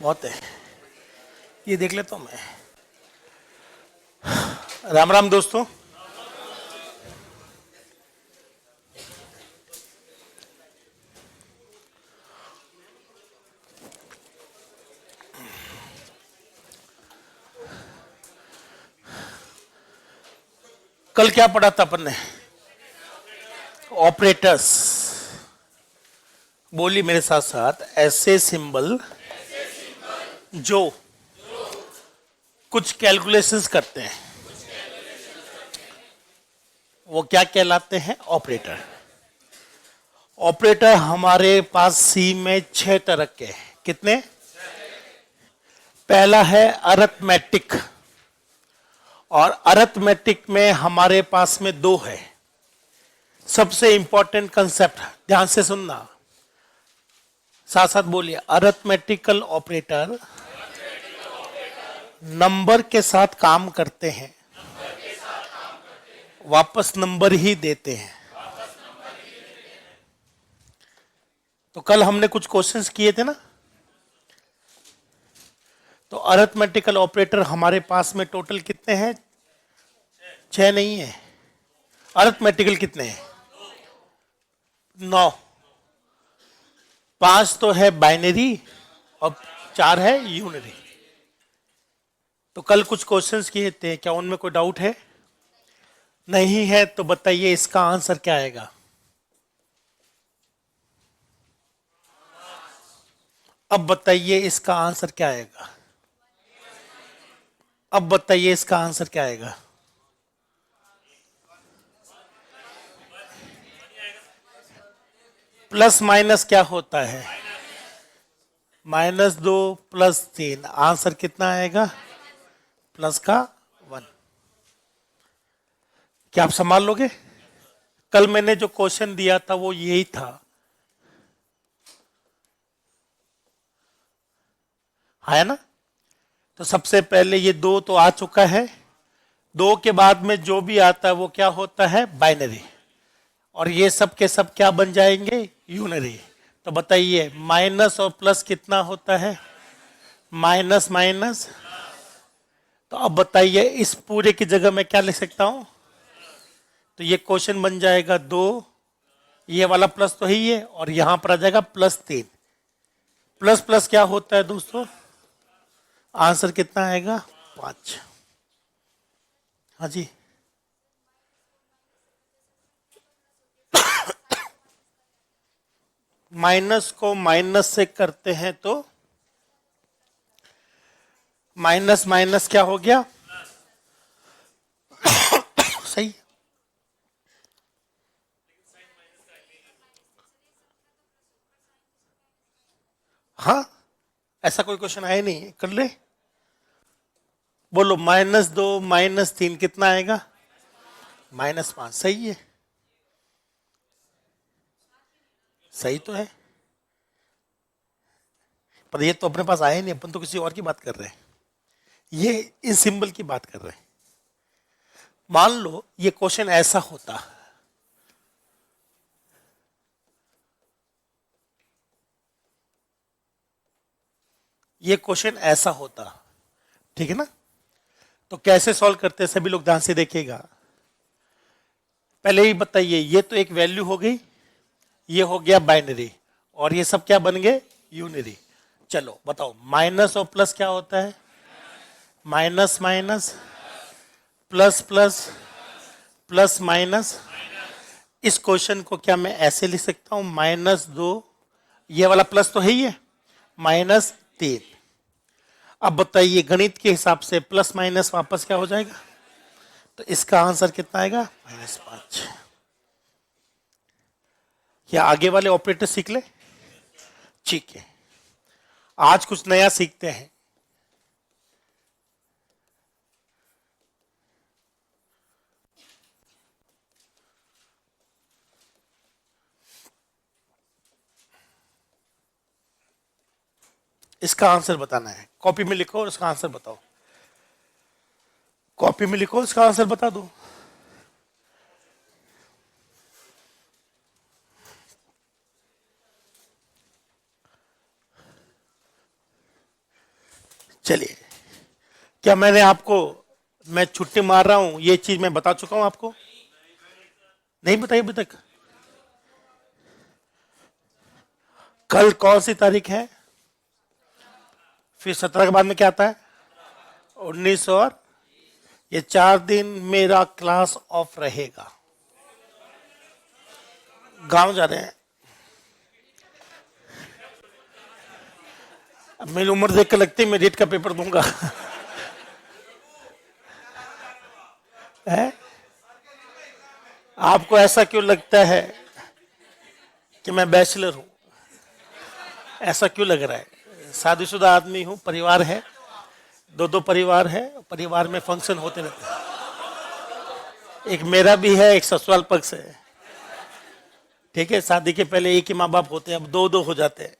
बहुत है। ये देख लेता हूँ मैं। राम राम दोस्तों। कल क्या पढ़ा था अपन ने? ऑपरेटर्स। बोली मेरे साथ साथ, ऐसे सिंबल जो कुछ कैलकुलेशंस करते हैं वो क्या कहलाते हैं? ऑपरेटर। ऑपरेटर हमारे पास सी में 6 तरह के हैं। कितने? पहला है अरिथमेटिक, और अरिथमेटिक में हमारे पास में 2 है। सबसे इंपॉर्टेंट कंसेप्ट ध्यान से सुनना, साथ साथ बोलिए। अरिथमेटिकल ऑपरेटर नंबर के साथ काम करते हैं, वापस नंबर ही देते हैं। तो कल हमने कुछ क्वेश्चंस किए थे ना, तो अरिथमेटिकल ऑपरेटर हमारे पास में टोटल कितने हैं? 6 नहीं है। अरिथमेटिकल कितने हैं? 9। 5 तो है बाइनरी और 4 है यूनरी। तो कल कुछ क्वेश्चंस किए थे, क्या उनमें कोई डाउट है? नहीं है तो बताइए इसका आंसर क्या आएगा? अब बताइए इसका आंसर क्या आएगा? अब बताइए इसका आंसर क्या आएगा? प्लस माइनस क्या होता है? -2 +3। आंसर कितना आएगा? प्लस का 1। क्या आप संभाल लोगे? कल मैंने जो क्वेश्चन दिया था वो यही था, है ना? तो सबसे पहले ये 2 तो आ चुका है। 2 के बाद में जो भी आता है वो क्या होता है? बाइनरी। और ये सब के सब क्या बन जाएंगे? यूनरी। तो बताइए माइनस और प्लस कितना होता है? Minus minus. तो अब बताइए इस पूरे की जगह मैं क्या लिख सकता हूं? तो ये क्वेश्चन बन जाएगा 2, ये वाला प्लस तो ही है, और यहां पर आ जाएगा +3। प्लस प्लस क्या होता है दोस्तों? आंसर कितना आएगा? 5। हाँ जी। माइनस को माइनस से करते हैं तो माइनस माइनस क्या हो गया? सही। हाँ, ऐसा कोई क्वेश्चन आया नहीं, कर ले। बोलो -2 -3 कितना आएगा? -5। सही है, सही तो है। पर ये तो अपने पास आया नहीं, अपन तो किसी और की बात कर रहे हैं। ये इस सिंबल की बात कर रहे हैं। मान लो ये क्वेश्चन ऐसा होता, ये क्वेश्चन ऐसा होता, ठीक है ना? तो कैसे सॉल्व करते हैं सभी लोग ध्यान से देखिएगा। पहले ही बताइए, ये तो एक वैल्यू हो गई, ये हो गया बाइनरी, और ये सब क्या बन गए? यूनरी। चलो बताओ, माइनस और प्लस क्या होता है? Minus minus plus plus plus minus. इस क्वेश्चन को क्या मैं ऐसे लिख सकता हूं? -2, ये वाला प्लस तो है ही है, -3। अब बताइए गणित के हिसाब से प्लस माइनस वापस क्या हो जाएगा? तो इसका आंसर कितना आएगा? -5। क्या आगे वाले ऑपरेटर सीख ले? ठीक है, आज कुछ नया सीखते हैं। इसका आंसर बताना है, कॉपी में लिखो और इसका आंसर बताओ। कॉपी में लिखो, इसका आंसर बता दो। चलिए, क्या मैंने आपको, मैं छुट्टी मार रहा हूं ये चीज मैं बता चुका हूं आपको? नहीं बताई अभी तक? कल कौन सी तारीख है? फिर 17 के बाद में क्या आता है? 19, और ये 4 दिन मेरा क्लास ऑफ रहेगा। गांव जा रहे हैं। अब मेरी उम्र देख कर लगती है मैं रीट का पेपर दूंगा। है? आपको ऐसा क्यों लगता है कि मैं बैचलर हूं? ऐसा क्यों लग रहा है? शादीशुदा आदमी हूं, परिवार है, दो परिवार है, परिवार में फंक्शन होते रहते हैं। एक मेरा भी है, एक ससुराल पक्ष है। ठीक है, शादी के पहले एक ही माँ बाप होते हैं, अब दो हो जाते हैं।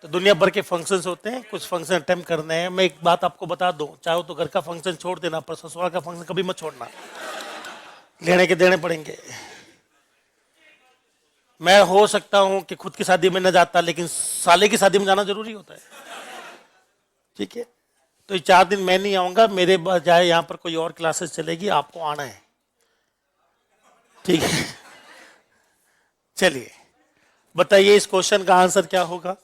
तो दुनिया भर के फंक्शंस होते हैं, कुछ फंक्शन अटेम्प्ट करने हैं। मैं एक बात आपको बता दूं, चाहो तो घर का फंक्शन छोड़ देना, पर ससुराल का फंक्शन कभी मत छोड़ना, लेने के देने पड़ेंगे। मैं हो सकता हूं कि खुद की शादी में न जाता, लेकिन साले की शादी में जाना जरूरी होता है। ठीक है, तो ये 4 दिन मैं नहीं आऊंगा, मेरे बजाय यहाँ पर कोई और क्लासेस चलेगी, आपको आना है। ठीक है, चलिए बताइए इस क्वेश्चन का आंसर क्या होगा?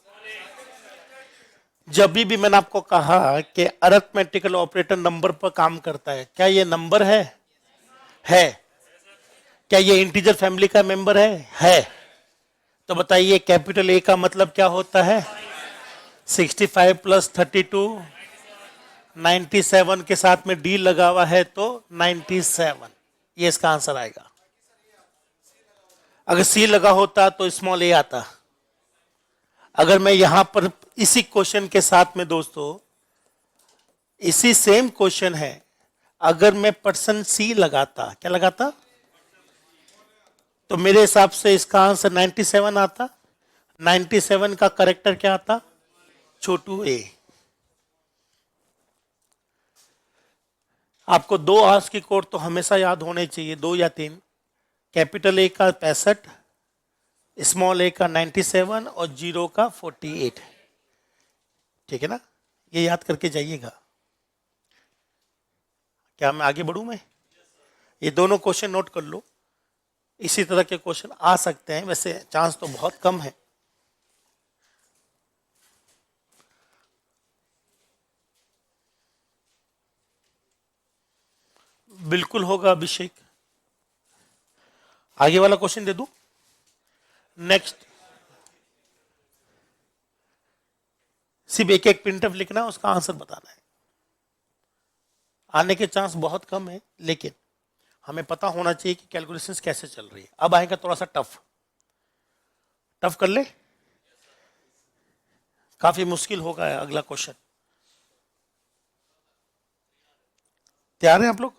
जब भी मैंने आपको कहा कि अरिथमेटिकल ऑपरेटर नंबर पर काम करता है, क्या ये नंबर है? क्या ये इंटीजर फैमिली का मेंबर है? तो बताइए कैपिटल ए का मतलब क्या होता है? 65 प्लस 32, 97 के साथ में डी लगा हुआ है तो 97, ये इसका आंसर आएगा। अगर सी लगा होता तो स्मॉल ए आता। अगर मैं यहां पर इसी क्वेश्चन के साथ में दोस्तों, इसी सेम क्वेश्चन है, अगर मैं परसेंट सी लगाता, क्या लगाता, तो मेरे हिसाब से इसका आंसर 97 आता। 97 का करेक्टर क्या आता? छोटू ए। आपको 2 आंसर की कोड तो हमेशा याद होने चाहिए, 2 या 3। कैपिटल ए का 65, स्मॉल ए का 97 और जीरो का 48। ठीक है ना, ये याद करके जाइएगा। क्या मैं आगे बढ़ूं? मैं ये दोनों क्वेश्चन नोट कर लो, इसी तरह के क्वेश्चन आ सकते हैं, वैसे चांस तो बहुत कम है। बिल्कुल होगा अभिषेक। आगे वाला क्वेश्चन दे दूं? नेक्स्ट, सिर्फ एक एक प्रिंटफ लिखना है, उसका आंसर बताना है। आने के चांस बहुत कम है, लेकिन हमें पता होना चाहिए कि कैलकुलेशंस कैसे चल रही है। अब आएगा थोड़ा सा टफ कर ले, काफी मुश्किल होगा अगला क्वेश्चन। तैयार हैं आप लोग?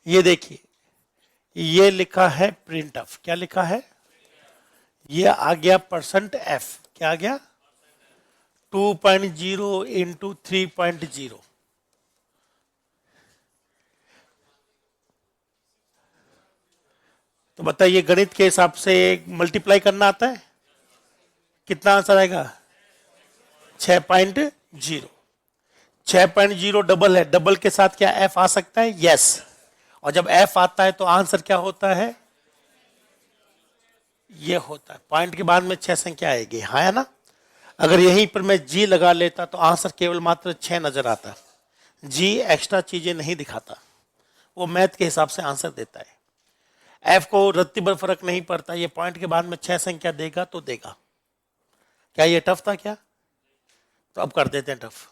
ये देखिए, ये लिखा है प्रिंटफ, क्या लिखा है? ये आ गया परसेंट एफ, क्या आ गया? 2.0 इंटू 3.0। तो बताइए गणित के हिसाब से मल्टीप्लाई करना आता है? कितना आंसर आएगा? 6.0। 6.0 डबल है, डबल के साथ क्या एफ आ सकता है? यस। और जब एफ आता है तो आंसर क्या होता है? ये होता है। पॉइंट के बाद में 6 संख्या आएगी, हाँ है ना? अगर यहीं पर मैं जी लगा लेता तो आंसर केवल मात्र 6 नजर आता। जी एक्स्ट्रा चीजें नहीं दिखाता, वो मैथ के हिसाब से आंसर देता है। एफ को रत्ती भर फर्क नहीं पड़ता, ये पॉइंट के बाद में 6 संख्या देगा तो देगा। क्या ये टफ था क्या? तो अब कर देते हैं टफ।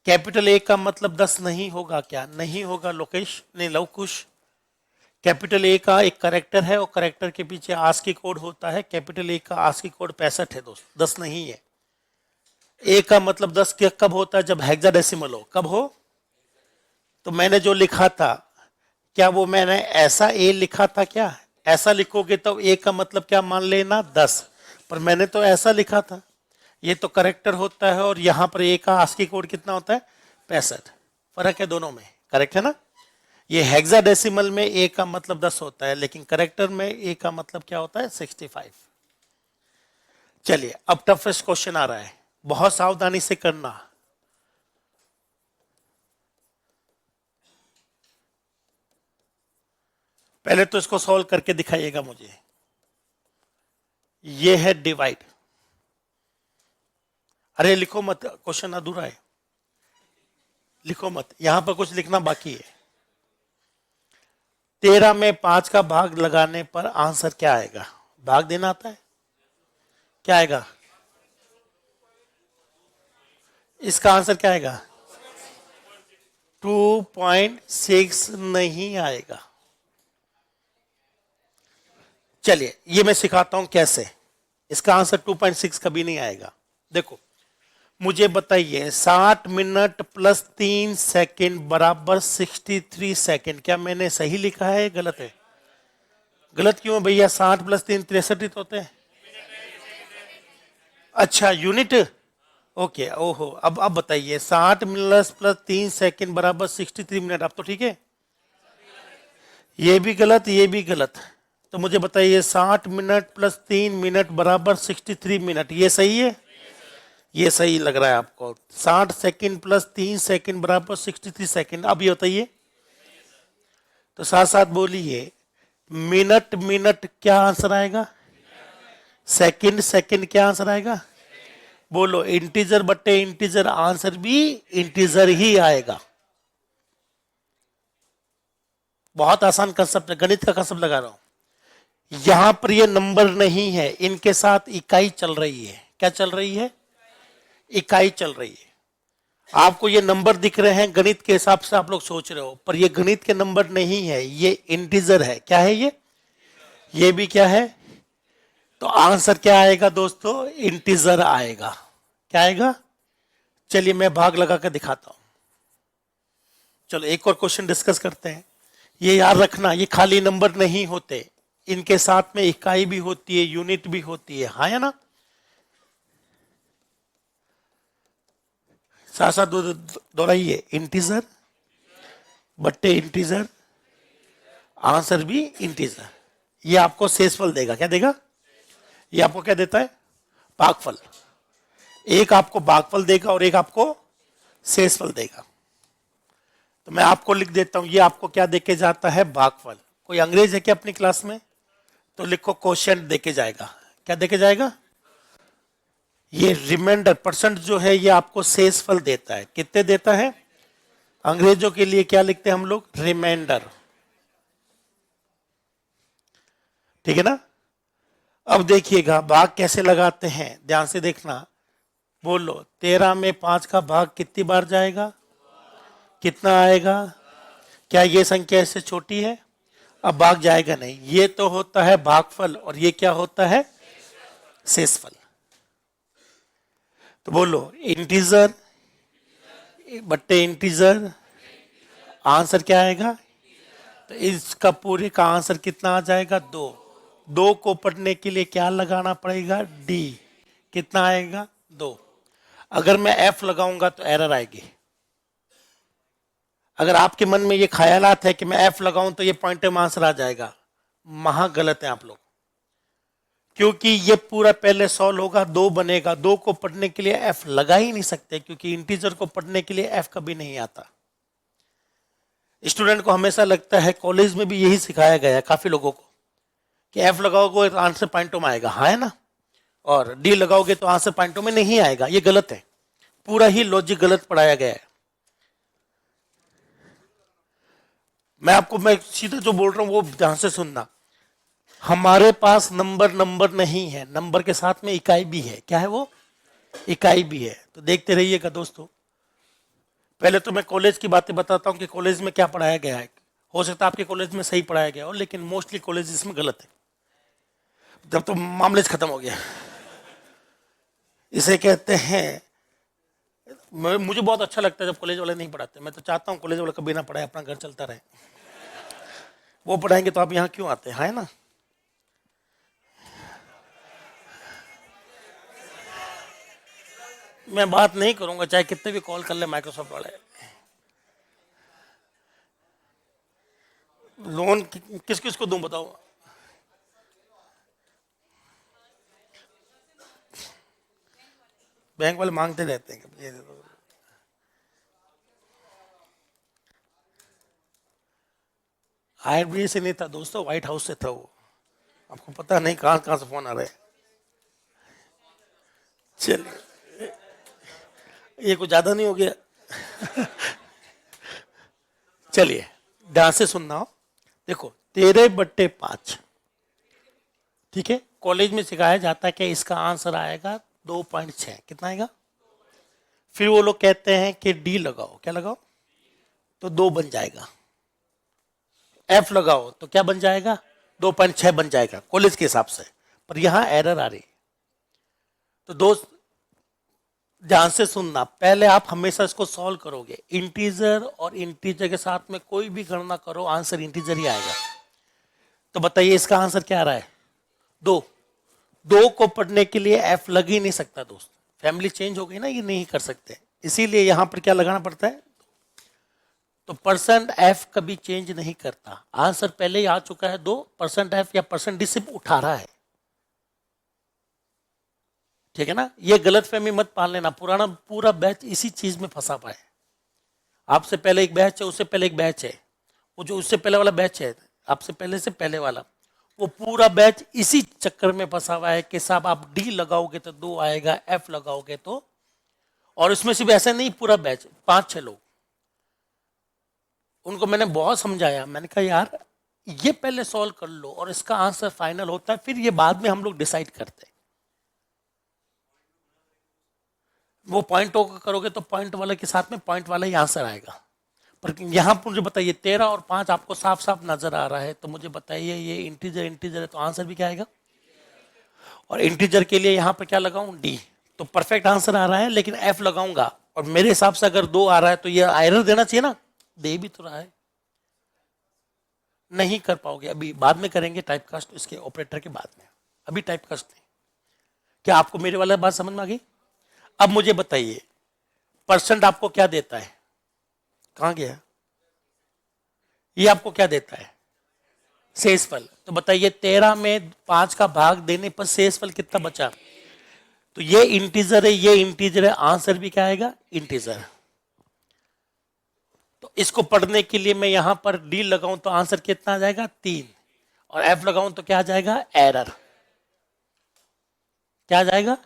कैपिटल ए का मतलब 10 नहीं होगा क्या? नहीं होगा लोकेश, नहीं लवकुश। कैपिटल ए का एक करेक्टर है और करेक्टर के पीछे आस्की कोड होता है। कैपिटल ए का आस्की कोड 65 है दोस्त, 10 नहीं है। ए का मतलब 10 कब होता है? जब हेक्साडेसिमल हो। कब हो? तो मैंने जो लिखा था, क्या वो मैंने ऐसा ए लिखा था क्या? ऐसा लिखोगे तो ए का मतलब क्या मान लेना? 10, पर मैंने तो ऐसा लिखा था। ये तो करेक्टर होता है और यहां पर ए का आस्की कोड कितना होता है? 65। फर्क है दोनों में, करेक्ट है ना? ये हेक्साडेसिमल में ए का मतलब 10 होता है, लेकिन करेक्टर में ए का मतलब क्या होता है? 65। चलिए अब टफेस्ट क्वेश्चन आ रहा है। बहुत सावधानी से करना। पहले तो इसको सॉल्व करके दिखाइएगा मुझे। ये है डिवाइड। अरे लिखो मत, क्वेश्चन अधूरा है, लिखो मत, यहां पर कुछ लिखना बाकी है। 13 में 5 का भाग लगाने पर आंसर क्या आएगा? भाग देना आता है? क्या आएगा? इसका आंसर क्या आएगा? 2.6 नहीं आएगा। चलिए ये मैं सिखाता हूं कैसे। इसका आंसर 2.6 कभी नहीं आएगा। देखो मुझे बताइए, 60 मिनट प्लस 3 सेकेंड बराबर 63 सेकेंड। क्या मैंने सही लिखा है, गलत है? गलत क्यों भैया? 60 प्लस 3 63 तो होते हैं। अच्छा यूनिट, ओके, ओहो। अब बताइए, 60 प्लस प्लस 3 सेकेंड बराबर 63 मिनट। अब तो ठीक है। ये भी गलत, ये भी गलत। तो मुझे बताइए, 60 मिनट प्लस 3 मिनट बराबर 63 मिनट, ये सही है? ये सही लग रहा है आपको? 60 सेकंड प्लस 3 सेकंड बराबर 63 सेकंड। अब ये बताइए, तो साथ साथ बोलिए, मिनट मिनट क्या आंसर आएगा? सेकंड सेकंड क्या आंसर आएगा? बोलो, इंटीजर बट्टे इंटीजर, आंसर भी इंटीजर ही आएगा। बहुत आसान कंसेप्ट है, गणित का कंसेप्ट लगा रहा हूं। यहां पर ये नंबर नहीं है, इनके साथ इकाई चल रही है। क्या चल रही है? इकाई चल रही है। आपको ये नंबर दिख रहे हैं, गणित के हिसाब से आप लोग सोच रहे हो, पर ये गणित के नंबर नहीं है, ये इंटीजर है। क्या है ये भी क्या है? तो आंसर क्या आएगा दोस्तों? इंटीजर आएगा। क्या आएगा? चलिए मैं भाग लगा कर दिखाता हूं। चलो एक और क्वेश्चन डिस्कस करते हैं। ये याद रखना, ये खाली नंबर नहीं होते, इनके साथ में इकाई भी होती है, यूनिट भी होती है, हाँ या ना? साथ साथ दोहराइए, इंटीजर बट्टे इंटीजर, आंसर भी इंटीजर। ये आपको शेषफल देगा। क्या देगा? ये आपको क्या देता है? भागफल। एक आपको भागफल देगा और एक आपको शेषफल देगा। तो मैं आपको लिख देता हूं, ये आपको क्या देके जाता है? भागफल। कोई अंग्रेज है क्या अपनी क्लास में? तो लिखो, क्वोशिएंट देके जाएगा। क्या देके जाएगा? ये रिमाइंडर परसेंट जो है, ये आपको शेषफल देता है। कितने देता है? अंग्रेजों के लिए क्या लिखते हैं हम लोग? रिमाइंडर। ठीक है ना? अब देखिएगा भाग कैसे लगाते हैं, ध्यान से देखना। बोलो, 13 में 5 का भाग कितनी बार जाएगा? कितना आएगा? क्या ये संख्या इससे छोटी है? अब भाग जाएगा नहीं। ये तो होता है भागफल और ये क्या होता है? शेषफल। तो बोलो, इंटीजर बट्टे इंटीजर, आंसर क्या आएगा? तो इसका पूरे का आंसर कितना आ जाएगा? 2। 2 को पढ़ने के लिए क्या लगाना पड़ेगा? डी। कितना आएगा? 2। अगर मैं एफ लगाऊंगा तो एरर आएगी। अगर आपके मन में ये ख्यालात है कि मैं एफ लगाऊं तो ये पॉइंट में आंसर आ जाएगा, महा गलत है आप लोग। क्योंकि ये पूरा पहले सॉल्व होगा, 2 बनेगा। 2 को पढ़ने के लिए एफ लगा ही नहीं सकते, क्योंकि इंटीजर को पढ़ने के लिए एफ कभी नहीं आता। स्टूडेंट को हमेशा लगता है, कॉलेज में भी यही सिखाया गया है काफी लोगों को, कि एफ लगाओगे तो आंसर पॉइंटों में आएगा, हाँ है ना? और डी लगाओगे तो आंसर पॉइंटों में नहीं आएगा। ये गलत है, पूरा ही लॉजिक गलत पढ़ाया गया है। मैं सीधा जो बोल रहा हूं वो ध्यान से सुनना। हमारे पास नंबर नहीं है, नंबर के साथ में इकाई भी है। क्या है वो? इकाई भी है। तो देखते रहिएगा दोस्तों। पहले तो मैं कॉलेज की बातें बताता हूं कि कॉलेज में क्या पढ़ाया गया है। हो सकता है आपके कॉलेज में सही पढ़ाया गया हो, लेकिन मोस्टली कॉलेज इसमें गलत है। जब तो मामले खत्म हो गया। इसे कहते हैं, मुझे बहुत अच्छा लगता है जब कॉलेज वाले नहीं पढ़ाते। मैं तो चाहता हूँ कॉलेज वाले कभी ना पढ़ाए, अपना घर चलता रहे। वो पढ़ाएंगे तो आप यहाँ क्यों आते हैं, है ना? मैं बात नहीं करूंगा, चाहे कितने भी कॉल कर ले माइक्रोसॉफ्ट वाले। लोन किस किस को दूं बताओ? बैंक वाले मांगते रहते हैं कि ये दे दो। IRB से नहीं था दोस्तों, व्हाइट हाउस से था वो। आपको पता नहीं कहाँ कहाँ से फोन आ रहे हैं। चलिए, ये कुछ ज्यादा नहीं हो गया। चलिए ध्यान से सुनना हो। देखो 13/5, ठीक है। कॉलेज में सिखाया जाता है कि इसका आंसर आएगा 2.6। कितना आएगा? फिर वो लोग कहते हैं कि डी लगाओ। क्या लगाओ? तो 2 बन जाएगा। एफ लगाओ तो क्या बन जाएगा? 2.6 बन जाएगा कॉलेज के हिसाब से। पर यहां एरर आ रही। तो दोस्त ध्यान से सुनना, पहले आप हमेशा इसको सॉल्व करोगे। इंटीजर और इंटीजर के साथ में कोई भी गणना करो, आंसर इंटीजर ही आएगा। तो बताइए इसका आंसर क्या आ रहा है? 2। 2 को पढ़ने के लिए एफ लग ही नहीं सकता दोस्त। फैमिली चेंज हो गई ना, ये नहीं कर सकते, इसीलिए यहां पर क्या लगाना पड़ता है? तो परसेंट एफ कभी चेंज नहीं करता। आंसर पहले ही आ चुका है 2। परसेंट एफ या परसेंट डी सिर्फ उठा रहा है, ठीक है ना। ये गलत फहमी मत पाल लेना। पुराना पूरा बैच इसी चीज में फंसा पाए। आपसे पहले एक बैच है, उससे पहले एक बैच है, वो जो उससे पहले वाला बैच है, आपसे पहले से पहले वाला, वो पूरा बैच इसी चक्कर में फंसा हुआ है कि साहब आप डी लगाओगे तो 2 आएगा, एफ लगाओगे तो। और इसमें सिर्फ ऐसा नहीं, पूरा बैच 5-6 लोग, उनको मैंने बहुत समझाया। मैंने कहा यार ये पहले सॉल्व कर लो और इसका आंसर फाइनल होता है, फिर ये बाद में हम लोग डिसाइड करते हैं। वो पॉइंट करोगे तो पॉइंट वाले के साथ में पॉइंट वाला ही आंसर आएगा। पर यहाँ पर मुझे बताइए 13 और 5 आपको साफ साफ नजर आ रहा है, तो मुझे बताइए ये इंटीजर इंटीजर है तो आंसर भी क्या आएगा? और इंटीजर के लिए यहाँ पर क्या लगाऊं? डी। तो परफेक्ट आंसर आ रहा है, लेकिन एफ लगाऊंगा और मेरे हिसाब से अगर 2 आ रहा है तो ये एरर देना चाहिए ना, दे भी तो रहा है। नहीं कर पाओगे, अभी बाद में करेंगे टाइपकास्ट, इसके ऑपरेटर के बाद में, अभी टाइपकास्ट नहीं। क्या आपको मेरे वाला बात समझ में आ गई? अब मुझे बताइए परसेंट आपको क्या देता है? कहां गया? ये आपको क्या देता है? शेषफल। तो बताइए 13 में 5 का भाग देने पर शेषफल कितना बचा? तो ये इंटीजर है, ये इंटीजर है, आंसर भी क्या आएगा? इंटीजर। तो इसको पढ़ने के लिए मैं यहां पर डी लगाऊं तो आंसर कितना आ जाएगा? 3। और एफ लगाऊं तो क्या आ जाएगा? एरर। क्या आ जाएगा?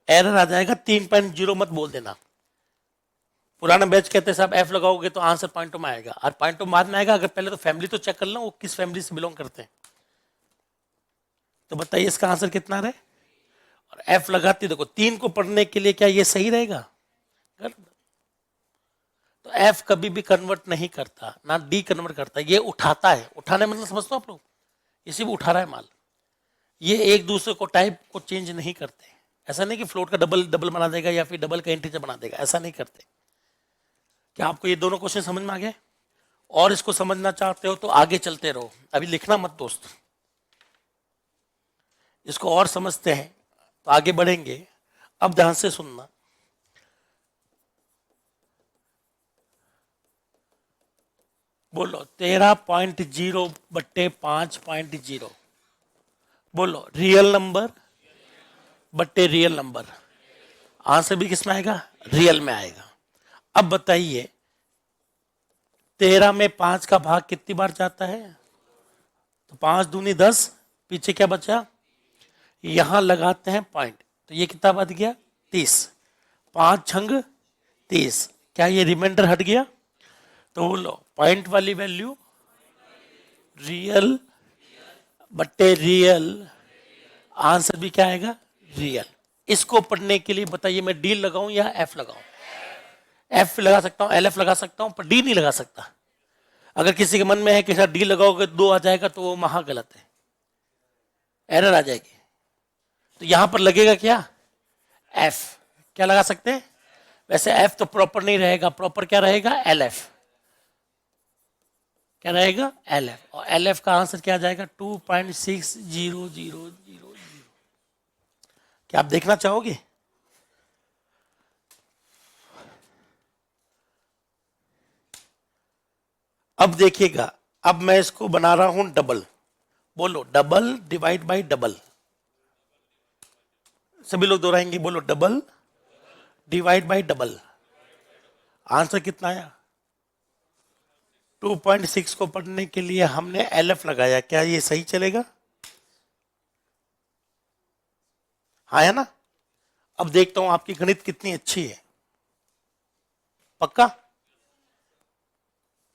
एरर आ जाएगा। 3.0 मत बोल देना। पुराना बैच कहते हैं साहब एफ लगाओगे तो आंसर पॉइंटों में आएगा, और पॉइंटों बाद में आएगा। अगर पहले तो फैमिली तो चेक कर लो वो किस फैमिली से बिलोंग करते हैं। तो बताइए इसका आंसर कितना रहे? और एफ लगाती, देखो 3 को पढ़ने के लिए क्या ये सही रहेगा? तो एफ कभी भी कन्वर्ट नहीं करता, ना डी कन्वर्ट करता, ये उठाता है। उठाने मतलब समझते हो आप लोग? ये सिर्फ उठा रहा है माल। ये एक दूसरे को टाइप को चेंज नहीं करते। ऐसा नहीं कि फ्लोट का डबल डबल बना देगा या फिर डबल का इंटीजर बना देगा, ऐसा नहीं करते। क्या आपको ये दोनों क्वेश्चन समझ में आ गए? और इसको समझना चाहते हो तो आगे चलते रहो, अभी लिखना मत दोस्त। इसको और समझते हैं तो आगे बढ़ेंगे। अब ध्यान से सुनना। बोलो 13.0/5.0। बोलो रियल नंबर बट्टे रियल नंबर। आंसर भी किस में आएगा? रियल में आएगा। अब बताइए 13 में 5 का भाग कितनी बार जाता है? तो 5 दूनी 10, पीछे क्या बचा? यहां लगाते हैं पॉइंट, तो ये कितना बच गया? 30। 5 छंग 30। क्या ये रिमाइंडर हट गया? तो बोलो पॉइंट वाली वैल्यू रियल बट्टे रियल, आंसर भी क्या आएगा? रियल। इसको पढ़ने के लिए बताइए मैं डी लगाऊं या एफ लगाऊं? एफ लगा सकता हूं, एल एफ लगा सकता हूं, पर डी नहीं लगा सकता। अगर किसी के मन में है कि सर डी लगाओगे 2 आ जाएगा, तो वो महा गलत है, एरर आ जाएगी। तो यहां पर लगेगा क्या? एफ। क्या लगा सकते हैं? वैसे एफ तो प्रॉपर नहीं रहेगा, प्रॉपर क्या रहेगा? L F. क्या रहेगा? L F. और एल एफ का आंसर क्या आ जाएगा? 2.6000। क्या आप देखना चाहोगे? अब देखिएगा, अब मैं इसको बना रहा हूं डबल। बोलो डबल डिवाइड बाय डबल। सभी लोग दोहराएंगे, बोलो double divide by double, answer कितना आया? 2.6 को पढ़ने के लिए हमने LF लगाया, क्या ये सही चलेगा? हाँ है ना? अब देखता हूं आपकी गणित कितनी अच्छी है, पक्का?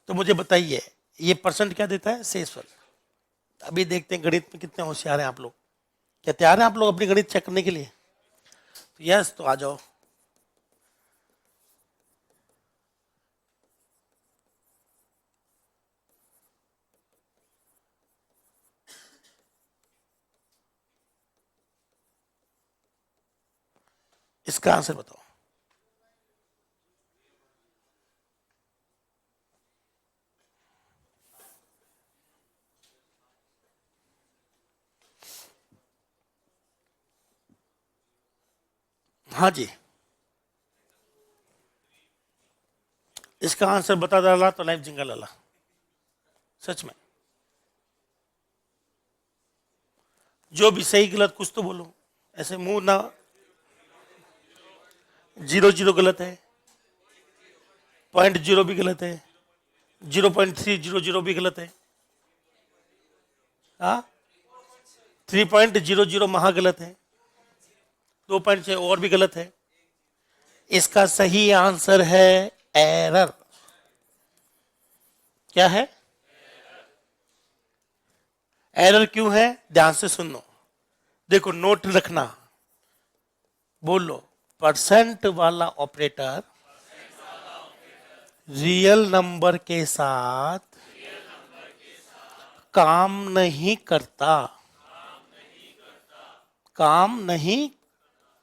तो मुझे बताइए ये परसेंट क्या देता है? शेषफल। अभी देखते हैं गणित में कितने होशियार हैं आप लोग। क्या तैयार हैं आप लोग अपनी गणित चेक करने के लिए? तो यस, तो आ जाओ। इसका आंसर बताओ। हाँ जी, इसका आंसर बता डाला तो लाइफ जिंगा लाला, सच में। जो भी सही गलत कुछ तो बोलो, ऐसे मुंह ना। 0 गलत है, 0.0 भी गलत है, 0.300 भी गलत है, हाँ 3.00 महा गलत है, 2.6 और भी गलत है। इसका सही आंसर है एरर। क्या है? एरर क्यों है? ध्यान से सुनो, देखो नोट रखना, बोलो। परसेंट वाला ऑपरेटर रियल नंबर के साथ काम नहीं करता, काम नहीं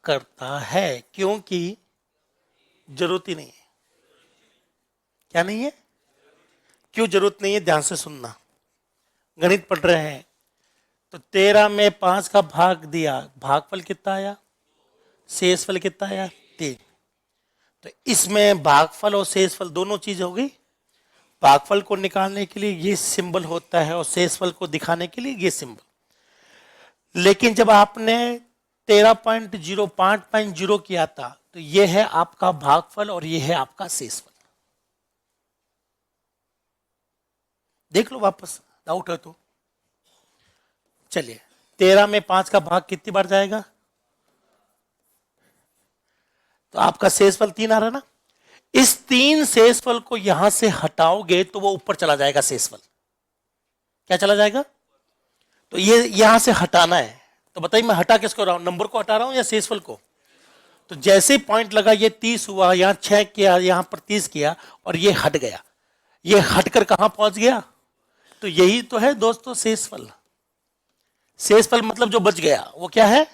करता है, क्योंकि जरूरत ही नहीं है। क्या नहीं है? क्यों जरूरत नहीं है? ध्यान से सुनना, गणित पढ़ रहे हैं तो 13 में 5 का भाग दिया, भागफल कितना आया? शेषफल कितना आया? 3। तो इसमें भागफल और शेषफल दोनों चीज हो गई। भागफल को निकालने के लिए ये सिंबल होता है और शेषफल को दिखाने के लिए ये सिंबल। लेकिन जब आपने 13.0 किया था तो ये है आपका भागफल और ये है आपका शेषफल। देख लो वापस, डाउट है तो। चलिए, 13 में 5 का भाग कितनी बार जाएगा? तो आपका शेषफल 3 आ रहा ना। इस 3 शेषफल को यहां से हटाओगे तो वो ऊपर चला जाएगा शेषफल। क्या चला जाएगा? तो ये यहां से हटाना है। तो बताइए मैं हटा किसको रहा हूं? नंबर को हटा रहा हूं या शेषफल को? तो जैसे पॉइंट लगा ये 30 हुआ, यहां 6 किया, यहां पर 30 किया और ये हट गया। ये हटकर कहां पहुंच गया? तो यही तो है दोस्तों शेषफल। शेषफल मतलब जो बच गया वो क्या है?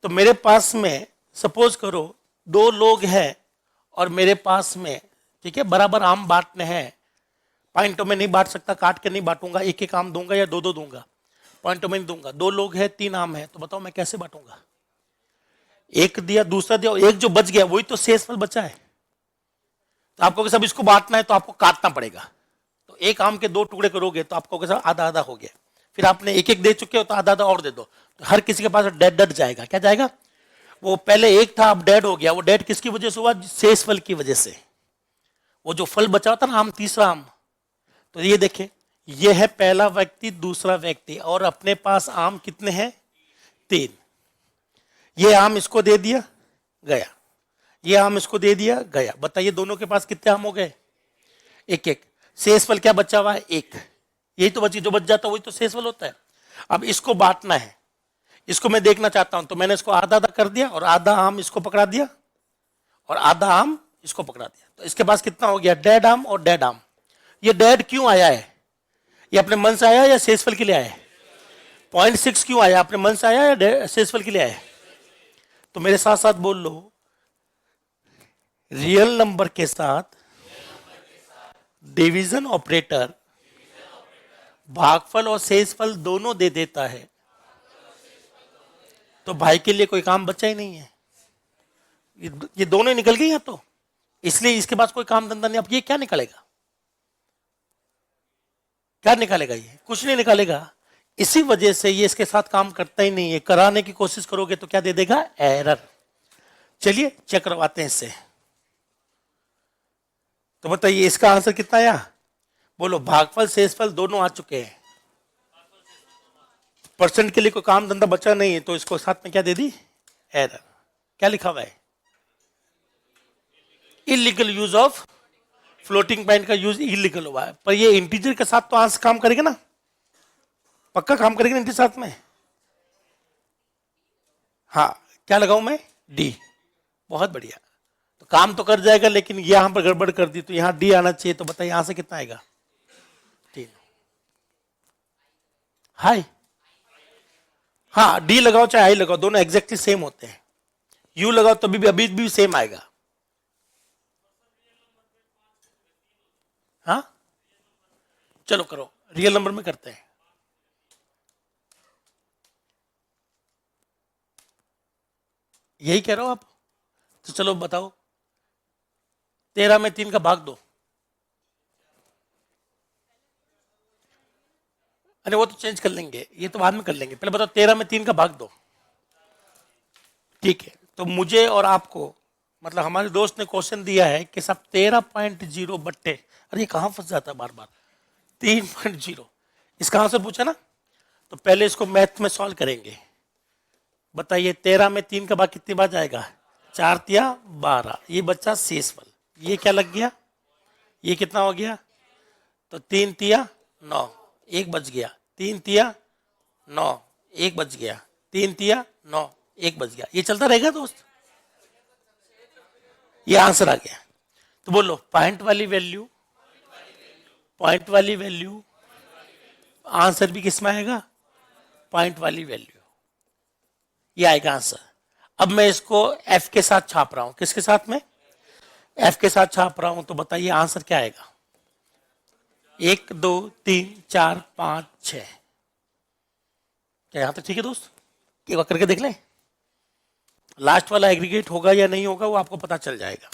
तो मेरे पास में सपोज करो 2 लोग हैं और मेरे पास में, ठीक है, बराबर आम बांटने हैं। पॉइंटों में नहीं बांट सकता, काट के नहीं बांटूंगा, एक एक आम दूंगा या 2 दूंगा, पॉइंटों में नहीं दूंगा। 2 लोग हैं, 3 आम है, तो बताओ मैं कैसे बांटूंगा? एक दिया, दूसरा दिया, एक जो बच गया वही तो शेषफल बचा है। तो आपको सब इसको बांटना है तो आपको काटना पड़ेगा। तो एक आम के 2 टुकड़े करोगे तो आपको कैसा आधा आधा हो गया। फिर आपने एक एक दे चुके हो तो आधा आधा और दे दो, तो हर किसी के पास डेड डेड जाएगा। क्या जाएगा? वो पहले एक था अब डेड हो गया। वो डेड किसकी वजह से हुआ? शेषफल की वजह से। वो जो फल बचा था ना आम, तीसरा आम, तो ये देखे, ये है पहला व्यक्ति, दूसरा व्यक्ति, और अपने पास आम कितने हैं? 3। ये आम इसको दे दिया, गया। ये आम इसको दे दिया, गया। बताइए दोनों के पास कितने आम हो गए? एक एक। शेषफल क्या बचा हुआ है? 1। यही तो बची, जो बच जाता है वही तो शेषफल होता है। अब इसको बांटना है, इसको मैं देखना चाहता हूं, तो मैंने इसको आधा आधा कर दिया और आधा आम इसको पकड़ा दिया और आधा आम इसको पकड़ा दिया। तो इसके पास कितना हो गया? डेड आम और डेड आम। ये डेड क्यों आया है? ये अपने मन से आया या शेषफल के लिए आया है? 0.6 क्यों आया? अपने मन से आया या शेषफल के लिए आया? तो मेरे साथ साथ बोल लो, रियल नंबर के साथ डिवीजन ऑपरेटर भागफल और शेषफल दोनों दे देता है, तो भाई के लिए कोई काम बचा ही नहीं है। ये दोनों निकल गई हैं, तो इसलिए इसके पास कोई काम धंधा नहीं। अब ये क्या निकालेगा? क्या निकालेगा? ये कुछ नहीं निकालेगा। इसी वजह से ये इसके साथ काम करता ही नहीं है। कराने की कोशिश करोगे तो क्या दे देगा? एरर। चलिए चेक करवाते हैं इससे। तो बताइए इसका आंसर कितना आया, बोलो। भागफल शेषफल दोनों आ चुके हैं। परसेंट के लिए कोई काम धंधा बचा नहीं है, तो इसको साथ में क्या दे दी, एरर। क्या लिखा हुआ है, illegal use of floating point का यूज इलीगल हुआ है। पर ये इंटीजर के साथ तो आंसर काम करेगा ना, पक्का काम करेगा ना इंटीजर साथ में। हाँ, क्या लगाऊं मैं, डी। बहुत बढ़िया, तो काम तो कर जाएगा, लेकिन यहां पर गड़बड़ कर दी, तो यहां डी आना चाहिए। तो बताइए यहां से कितना आएगा, 3। हाई, हाँ डी लगाओ चाहे आई लगाओ, दोनों एग्जैक्टली सेम होते हैं। यू लगाओ तभी भी अभी भी सेम आएगा। हाँ चलो करो, रियल नंबर में करते हैं। यही कह रहा हो आप, तो चलो बताओ। 13 में 3 का भाग दो। अरे वो तो चेंज कर लेंगे, ये तो बाद में कर लेंगे, पहले बताओ 13 में 3 का भाग दो। ठीक है, तो मुझे और आपको, मतलब हमारे दोस्त ने क्वेश्चन दिया है कि सब 13.0 बट्टे, अरे ये कहाँ फंस जाता है बार बार, 3.0, इसका आंसर पूछा ना। तो पहले इसको मैथ में सॉल्व करेंगे। बताइए 13 में 3 का भाग कितनी बार जाएगा, 4 तिया 12, ये बच्चा शेषफल, ये क्या लग गया, ये कितना हो गया, तो 3 तिया 9, एक बच गया, 3 तिया 9, एक बच गया, 3 तिया 9, एक बच गया। ये चलता रहेगा दोस्त, ये आंसर आ गया। तो बोलो पॉइंट वाली वैल्यू, पॉइंट वाली वैल्यू, आंसर भी किस में आएगा, पॉइंट वाली वैल्यू, ये आएगा आंसर। अब मैं इसको एफ के साथ छाप रहा हूं, किसके साथ में, एफ के साथ छाप रहा हूं। तो बताइए आंसर क्या आएगा, 1 2 3 4 5 6। क्या यहां तक ठीक है दोस्त, एक बार करके देख लें। लास्ट वाला एग्रीगेट होगा या नहीं होगा वो आपको पता चल जाएगा।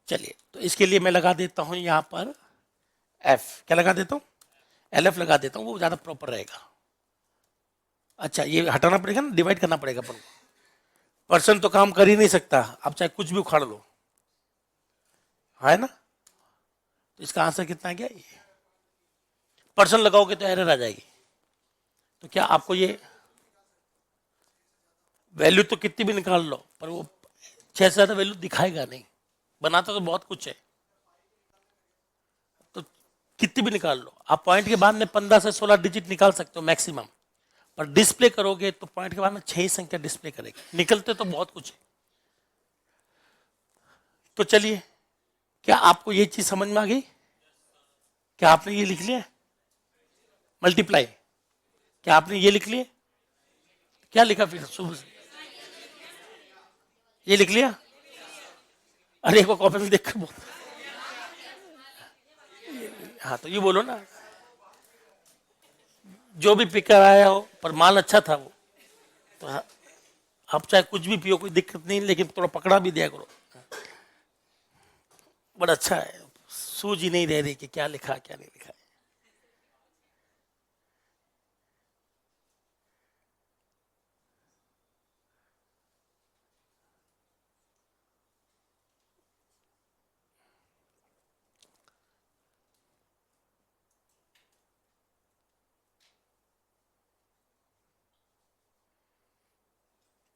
चलिए, तो इसके लिए मैं लगा देता हूं यहां पर एफ, क्या लगा देता हूं, एल एफ लगा देता हूं, वो ज्यादा प्रॉपर रहेगा। अच्छा ये हटाना पड़ेगा ना, डिवाइड करना पड़ेगा अपन को, पर्सन तो काम कर ही नहीं सकता, आप चाहे कुछ भी उखाड़ लो, है ना। तो इसका आंसर कितना आ गया, ये पर्सन लगाओगे तो एरर आ जाएगी। तो क्या आपको ये वैल्यू तो कितनी भी निकाल लो, पर वो 6 से ज्यादा वैल्यू दिखाएगा नहीं, बनाता तो बहुत कुछ है, तो कितनी भी निकाल लो आप, पॉइंट के बाद में 15 से 16 डिजिट निकाल सकते हो मैक्सिमम, पर डिस्प्ले करोगे तो पॉइंट के बाद में 6 संख्या डिस्प्ले करेगी, निकलते तो बहुत कुछ है। तो चलिए, क्या आपको ये चीज समझ में आ गई, क्या आपने ये लिख लिया मल्टीप्लाई, क्या आपने ये लिख लिया, क्या लिखा फिर सुबह से, ये लिख लिया, अरे एक बार कॉपी में देख कर बोल, हाँ तो ये बोलो ना, जो भी पिकर आया हो पर माल अच्छा था वो, तो आप चाहे कुछ भी पियो कोई दिक्कत नहीं, लेकिन थोड़ा पकड़ा भी दिया करो, बड़ा अच्छा है, सूझ ही नहीं रह रही कि क्या लिखा क्या नहीं लिखा है।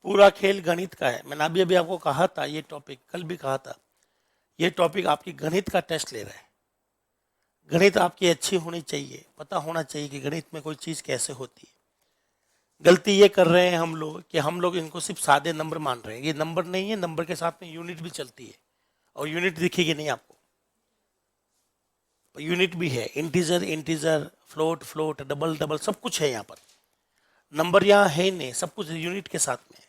पूरा खेल गणित का है, मैंने अभी अभी आपको कहा था, ये टॉपिक कल भी कहा था, ये टॉपिक आपकी गणित का टेस्ट ले रहा है। गणित आपकी अच्छी होनी चाहिए, पता होना चाहिए कि गणित में कोई चीज कैसे होती है। गलती ये कर रहे हैं हम लोग कि हम लोग इनको सिर्फ सादे नंबर मान रहे हैं, ये नंबर नहीं है, नंबर के साथ में यूनिट भी चलती है, और यूनिट दिखेगी नहीं आपको, यूनिट भी है, integer integer, float float, double double, सब कुछ है यहाँ पर, नंबर यहाँ है नहीं, सब कुछ यूनिट के साथ में है।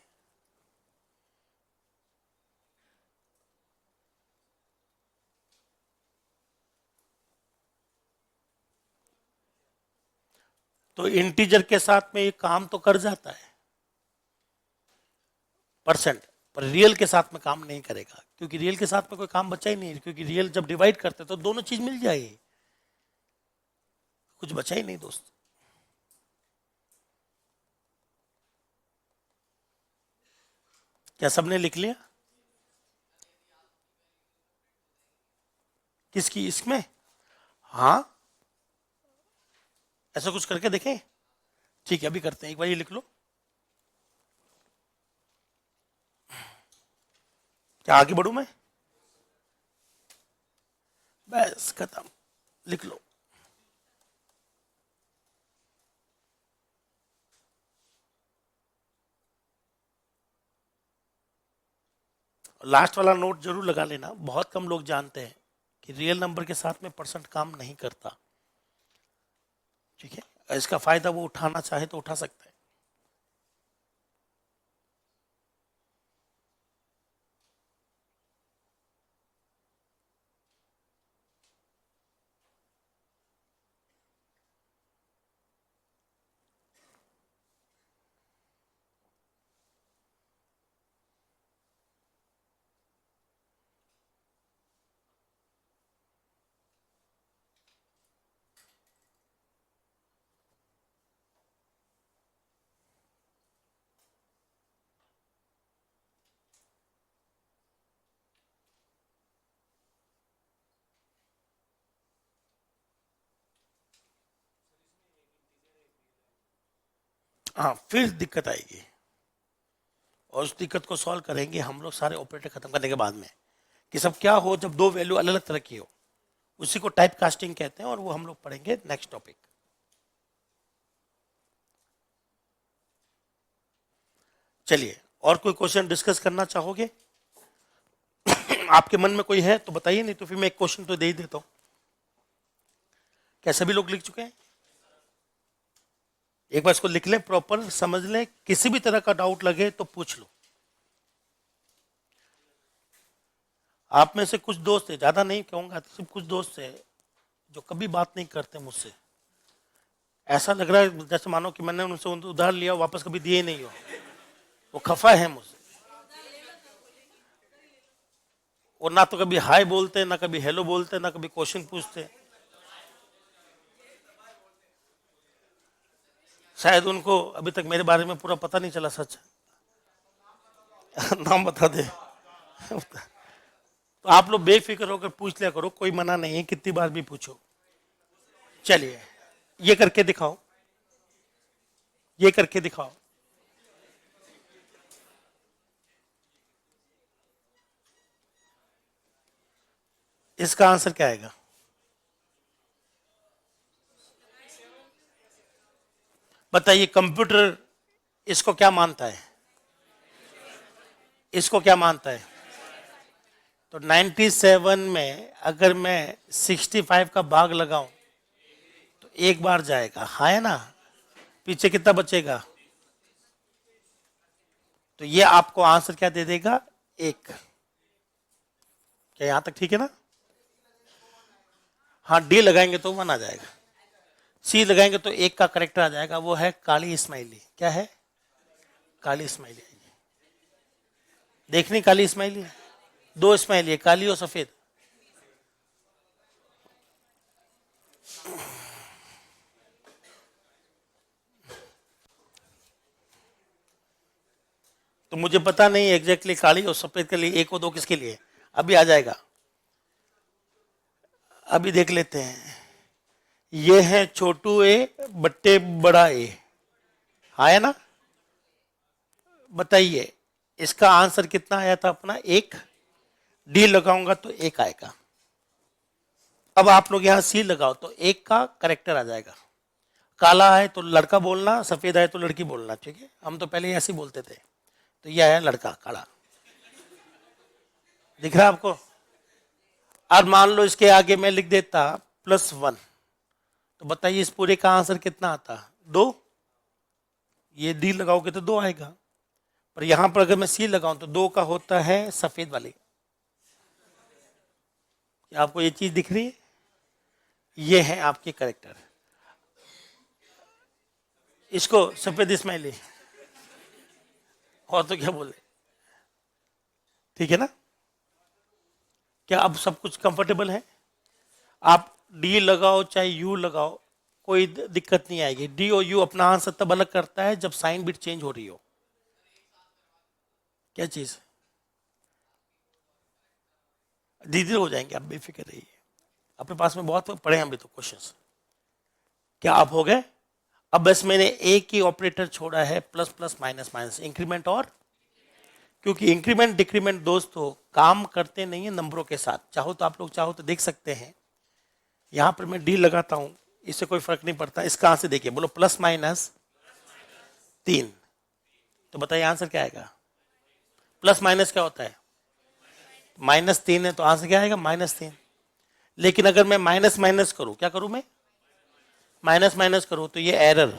तो इंटीजर के साथ में ये काम तो कर जाता है परसेंट, पर रियल के साथ में काम नहीं करेगा, क्योंकि रियल के साथ में कोई काम बचा ही नहीं, क्योंकि रियल जब डिवाइड करते तो दोनों चीज मिल जाएगी, कुछ बचा ही नहीं दोस्त। क्या सबने लिख लिया? किसकी? इसमें? हाँ, ऐसा कुछ करके देखें। ठीक है, अभी करते हैं, एक बार ये लिख लो। क्या आगे बढ़ू मैं? बस खत्म, लिख लो। लास्ट वाला नोट जरूर लगा लेना, बहुत कम लोग जानते हैं कि रियल नंबर के साथ में परसेंट काम नहीं करता। ठीक है, इसका फायदा वो उठाना चाहे तो उठा सकता है। हाँ, फिर दिक्कत आएगी, और उस दिक्कत को सॉल्व करेंगे हम लोग सारे ऑपरेटर खत्म करने के बाद में, कि सब क्या हो जब दो वैल्यू अलग अलग तरह की हो। उसी को टाइप कास्टिंग कहते हैं, और वो हम लोग पढ़ेंगे नेक्स्ट टॉपिक। चलिए, और कोई क्वेश्चन डिस्कस करना चाहोगे? आपके मन में कोई है तो बताइए, नहीं तो फिर मैं एक क्वेश्चन तो दे ही देता हूं। क्या सभी लोग लिख चुके हैं? एक बार इसको लिख लें, प्रॉपर समझ लें, किसी भी तरह का डाउट लगे तो पूछ लो। आप में से कुछ दोस्त है, ज्यादा नहीं कहूंगा, सिर्फ कुछ दोस्त है जो कभी बात नहीं करते मुझसे। ऐसा लग रहा है जैसे मानो कि मैंने उनसे उधार लिया, वापस कभी दिए नहीं हो। वो खफा है मुझसे, और ना तो कभी हाय बोलते, ना कभी हेलो बोलते, ना कभी क्वेश्चन पूछते। शायद उनको अभी तक मेरे बारे में पूरा पता नहीं चला, सच। नाम बता दे। तो आप लोग बेफिक्र होकर पूछ लिया करो, कोई मना नहीं है, कितनी बार भी पूछो। चलिए, ये करके दिखाओ, ये करके दिखाओ। इसका आंसर क्या आएगा? बताइए, कंप्यूटर इसको क्या मानता है? इसको क्या मानता है? तो 97 में अगर मैं 65 का भाग लगाऊं तो एक बार जाएगा, हाँ है ना? पीछे कितना बचेगा? तो ये आपको आंसर क्या दे देगा? एक। क्या यहां तक ठीक है ना? हाँ, डी लगाएंगे तो 1 आ जाएगा, सी लगाएंगे तो एक का करेक्टर आ जाएगा, वो है काली स्माइली। क्या है? काली स्माइली। देखनी काली स्माइली, दो स्माइली है, काली और सफेद। तो मुझे पता नहीं एग्जैक्टली काली और सफेद के लिए एक और दो किसके लिए, अभी आ जाएगा, अभी देख लेते हैं। ये है छोटू ए बट्टे बड़ा ए, है ना? बताइए, इसका आंसर कितना आया था अपना? एक। डी लगाऊंगा तो एक आएगा। अब आप लोग यहां सी लगाओ तो एक का करेक्टर आ जाएगा। काला है तो लड़का बोलना, सफेद है तो लड़की बोलना। ठीक है, हम तो पहले ऐसे ही बोलते थे। तो यह है लड़का काला, दिख रहा है आपको? और मान लो इसके आगे मैं लिख देता +1, तो बताइए इस पूरे का आंसर कितना आता? 2। ये डी लगाओगे तो 2 आएगा, पर यहां पर अगर मैं सी लगाऊं तो 2 का होता है सफेद वाली। क्या आपको ये चीज दिख रही है? ये है आपके करेक्टर। इसको सफेद स्माइली, और तो क्या बोले? ठीक है ना? क्या अब सब कुछ कंफर्टेबल है? आप डी लगाओ चाहे यू लगाओ, कोई दिक्कत नहीं आएगी। डी और यू अपना आंसर तब अलग करता है जब साइन बिट चेंज हो रही हो। क्या चीज? धीरे हो जाएंगे, आप बेफिक्र रहिए। अपने पास में बहुत पड़े हैं अभी तो क्वेश्चंस। क्या आप हो गए? अब बस मैंने एक ही ऑपरेटर छोड़ा है, plus plus minus minus, increment और, क्योंकि इंक्रीमेंट डिक्रीमेंट दोस्तों काम करते नहीं है नंबरों के साथ। चाहो तो आप लोग चाहो तो देख सकते हैं, यहां पर मैं डी लगाता हूं, इससे कोई फर्क नहीं पड़ता। इसका आंसर देखिए, बोलो प्लस माइनस 3, तो बताइए आंसर क्या आएगा? प्लस माइनस क्या होता है? -3 है, तो आंसर क्या आएगा? -3। लेकिन अगर मैं माइनस माइनस करूं, क्या करूं मैं? माइनस माइनस करूं तो ये एरर,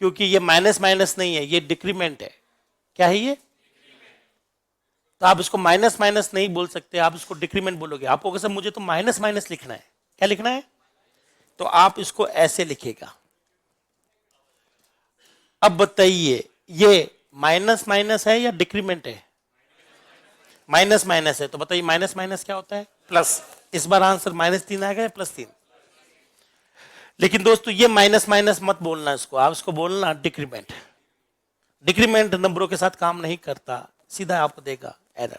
क्योंकि ये माइनस माइनस नहीं है, ये डिक्रीमेंट है। क्या है ये? तो आप इसको माइनस माइनस नहीं बोल सकते, आप इसको डिक्रीमेंट बोलोगे। आप कहोगे सर मुझे तो माइनस माइनस लिखना है। क्या लिखना है? तो आप इसको ऐसे लिखेगा। अब बताइए ये माइनस माइनस है या डिक्रीमेंट है? माइनस माइनस है, तो बताइए माइनस माइनस क्या होता है? प्लस। इस बार आंसर -3 आएगा या +3? लेकिन दोस्तों ये माइनस माइनस मत बोलना इसको, आप इसको बोलना डिक्रीमेंट। डिक्रीमेंट नंबरों के साथ काम नहीं करता, सीधा आपको देगा एरर।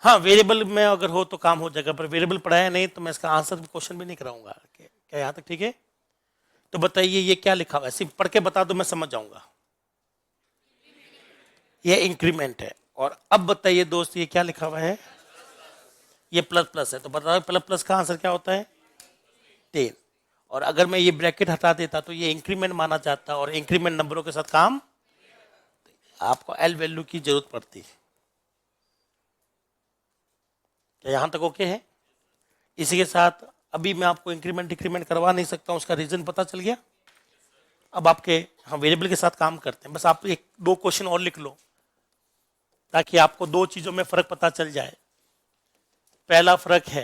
हाँ, वेरिएबल में अगर हो तो काम हो जाएगा, पर वेरिएबल पढ़ाया नहीं तो मैं इसका आंसर क्वेश्चन भी नहीं कराऊंगा। क्या यहां तक ठीक है? तो बताइए ये क्या लिखा हुआ है? सिर्फ पढ़ के बता दो, मैं समझ जाऊंगा। ये इंक्रीमेंट है। और अब बताइए दोस्त ये क्या लिखा हुआ है? ये प्लस प्लस है, तो बताओ प्लस प्लस का आंसर क्या होता है? 10। और अगर मैं ये ब्रैकेट हटा देता तो ये इंक्रीमेंट माना जाता, और इंक्रीमेंट नंबरों के साथ काम, आपको एल वैल्यू की जरूरत पड़ती। क्या यहां तक ओके है? इसी के साथ अभी मैं आपको इंक्रीमेंट डिक्रीमेंट करवा नहीं सकता हूं, उसका रीजन पता चल गया। अब आपके हम वेरिएबल के साथ काम करते हैं। बस आप एक दो क्वेश्चन और लिख लो ताकि आपको दो चीजों में फर्क पता चल जाए। पहला फर्क है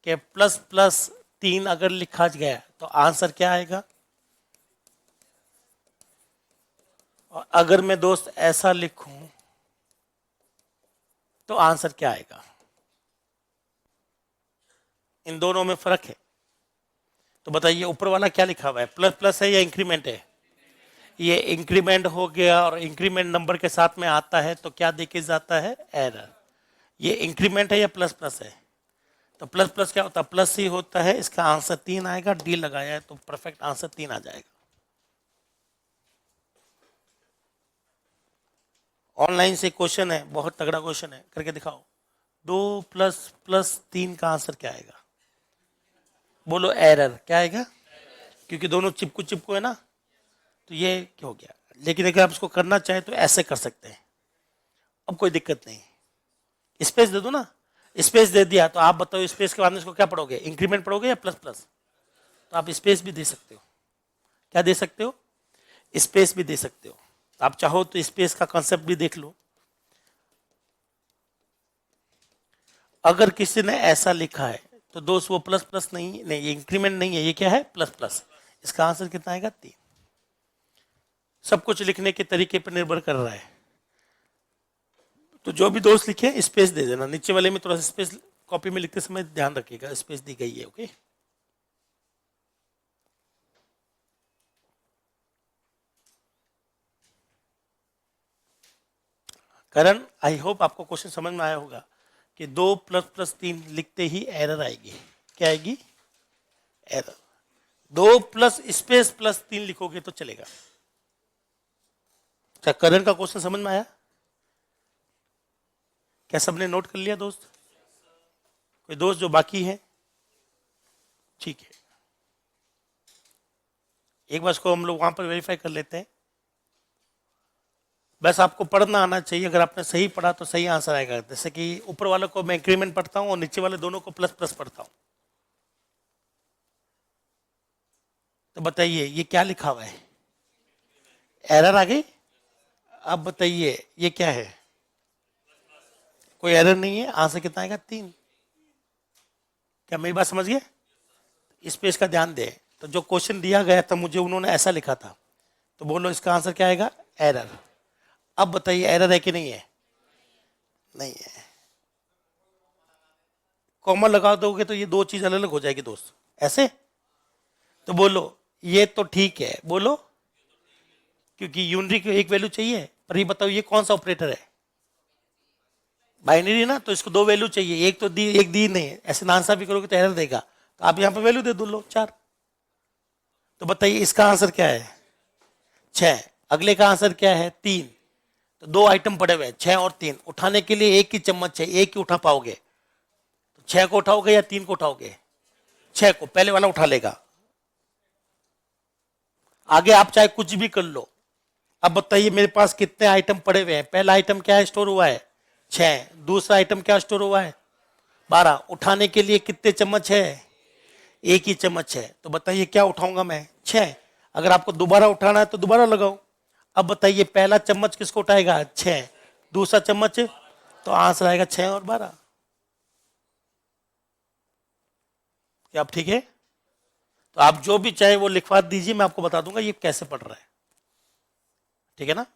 कि प्लस प्लस 3 अगर लिखा गया तो आंसर क्या आएगा, और अगर मैं दोस्त ऐसा लिखूं तो आंसर क्या आएगा? इन दोनों में फर्क है। तो बताइए ऊपर वाला क्या लिखा हुआ है? प्लस प्लस है या इंक्रीमेंट है? ये इंक्रीमेंट हो गया, और इंक्रीमेंट नंबर के साथ में आता है तो क्या देके जाता है? एरर। ये इंक्रीमेंट है या प्लस प्लस है? तो प्लस प्लस क्या होता है? प्लस ही होता है। इसका आंसर 3 आएगा, डी लगाया है तो परफेक्ट आंसर 3 आ जाएगा। ऑनलाइन से क्वेश्चन है, बहुत तगड़ा क्वेश्चन है, करके दिखाओ। 2 प्लस प्लस 3 का आंसर क्या आएगा? बोलो एरर। क्या आएगा? क्योंकि दोनों चिपकू चिपकू है ना, तो ये क्या हो गया। लेकिन अगर आप इसको करना चाहें तो ऐसे कर सकते हैं, अब कोई दिक्कत नहीं। स्पेस दे दो ना, स्पेस दे दिया तो आप बताओ स्पेस के बाद में इसको क्या पढ़ोगे? इंक्रीमेंट पढ़ोगे या प्लस प्लस? तो आप स्पेस भी दे सकते हो। क्या दे सकते हो? स्पेस भी दे सकते हो। आप चाहो तो स्पेस का कंसेप्ट भी देख लो। अगर किसी ने ऐसा लिखा है तो दोस्त वो प्लस प्लस नहीं, ये इंक्रीमेंट नहीं है, ये क्या है? Plus plus. इसका आंसर कितना आएगा? 3। सब कुछ लिखने के तरीके पर निर्भर कर रहा है। तो जो भी दोस्त लिखे स्पेस दे देना, नीचे वाले में थोड़ा सा स्पेस कॉपी में लिखते समय ध्यान रखिएगा, स्पेस दी गई है। ओके, करण आई होप आपको क्वेश्चन समझ में आया होगा कि 2 प्लस प्लस 3 लिखते ही एरर आएगी। क्या आएगी? एरर। 2 प्लस स्पेस प्लस 3 लिखोगे तो चलेगा। क्या करण का क्वेश्चन समझ में आया? क्या सबने नोट कर लिया दोस्त? कोई दोस्त जो बाकी है? ठीक है, एक बार इसको हम लोग वहां पर वेरीफाई कर लेते हैं। बस आपको पढ़ना आना चाहिए। अगर आपने सही पढ़ा तो सही आंसर आएगा। जैसे कि ऊपर वाले को मैं इंक्रीमेंट पढ़ता हूं और नीचे वाले दोनों को प्लस प्लस पढ़ता हूं। तो बताइए ये क्या लिखा हुआ है? एरर आ गई। अब बताइए ये क्या है? कोई एरर नहीं है, आंसर कितना आएगा? 3। क्या मेरी बात समझ गए? इस पे इसका ध्यान दे। तो जो क्वेश्चन दिया गया था मुझे, उन्होंने ऐसा लिखा था, तो बोलो इसका आंसर क्या आएगा? एरर। अब बताइए एरर है कि नहीं है? नहीं है। कॉमा लगा दोगे तो ये दो चीज अलग अलग हो जाएगी दोस्त, ऐसे। तो बोलो ये तो ठीक है, बोलो क्योंकि यूनिटरी की एक वैल्यू चाहिए, पर ये बताओ ये कौन सा ऑपरेटर है? बाइनरी ना, तो इसको दो वैल्यू चाहिए, एक तो दी एक दी नहीं, ऐसे नानसा भी करोगे तो एरर देगा, तो आप यहाँ पे वैल्यू दे दो, लो 4। तो बताइए इसका आंसर क्या है? 6। अगले का आंसर क्या है? 3। तो दो आइटम पड़े हुए हैं, 6 और 3, उठाने के लिए एक ही चम्मच है, एक ही उठा पाओगे, तो 6 को उठाओगे या 3 को उठाओगे? 6 को, पहले वाला उठा लेगा। आगे आप चाहे कुछ भी कर लो। अब बताइए मेरे पास कितने आइटम पड़े हुए हैं? पहला आइटम क्या है स्टोर हुआ है? 6। दूसरा आइटम क्या स्टोर हुआ है? 12। उठाने के लिए कितने चम्मच है? एक ही चम्मच है, तो बताइए क्या उठाऊंगा मैं? 6। अगर आपको दोबारा उठाना है तो दोबारा लगाओ। अब बताइए पहला चम्मच किसको उठाएगा? 6। दूसरा चम्मच, तो आंसर आएगा 6 और 12। क्या आप ठीक है? तो आप जो भी चाहे वो लिखवा दीजिए, मैं आपको बता दूंगा ये कैसे पढ़ रहा है, ठीक है ना?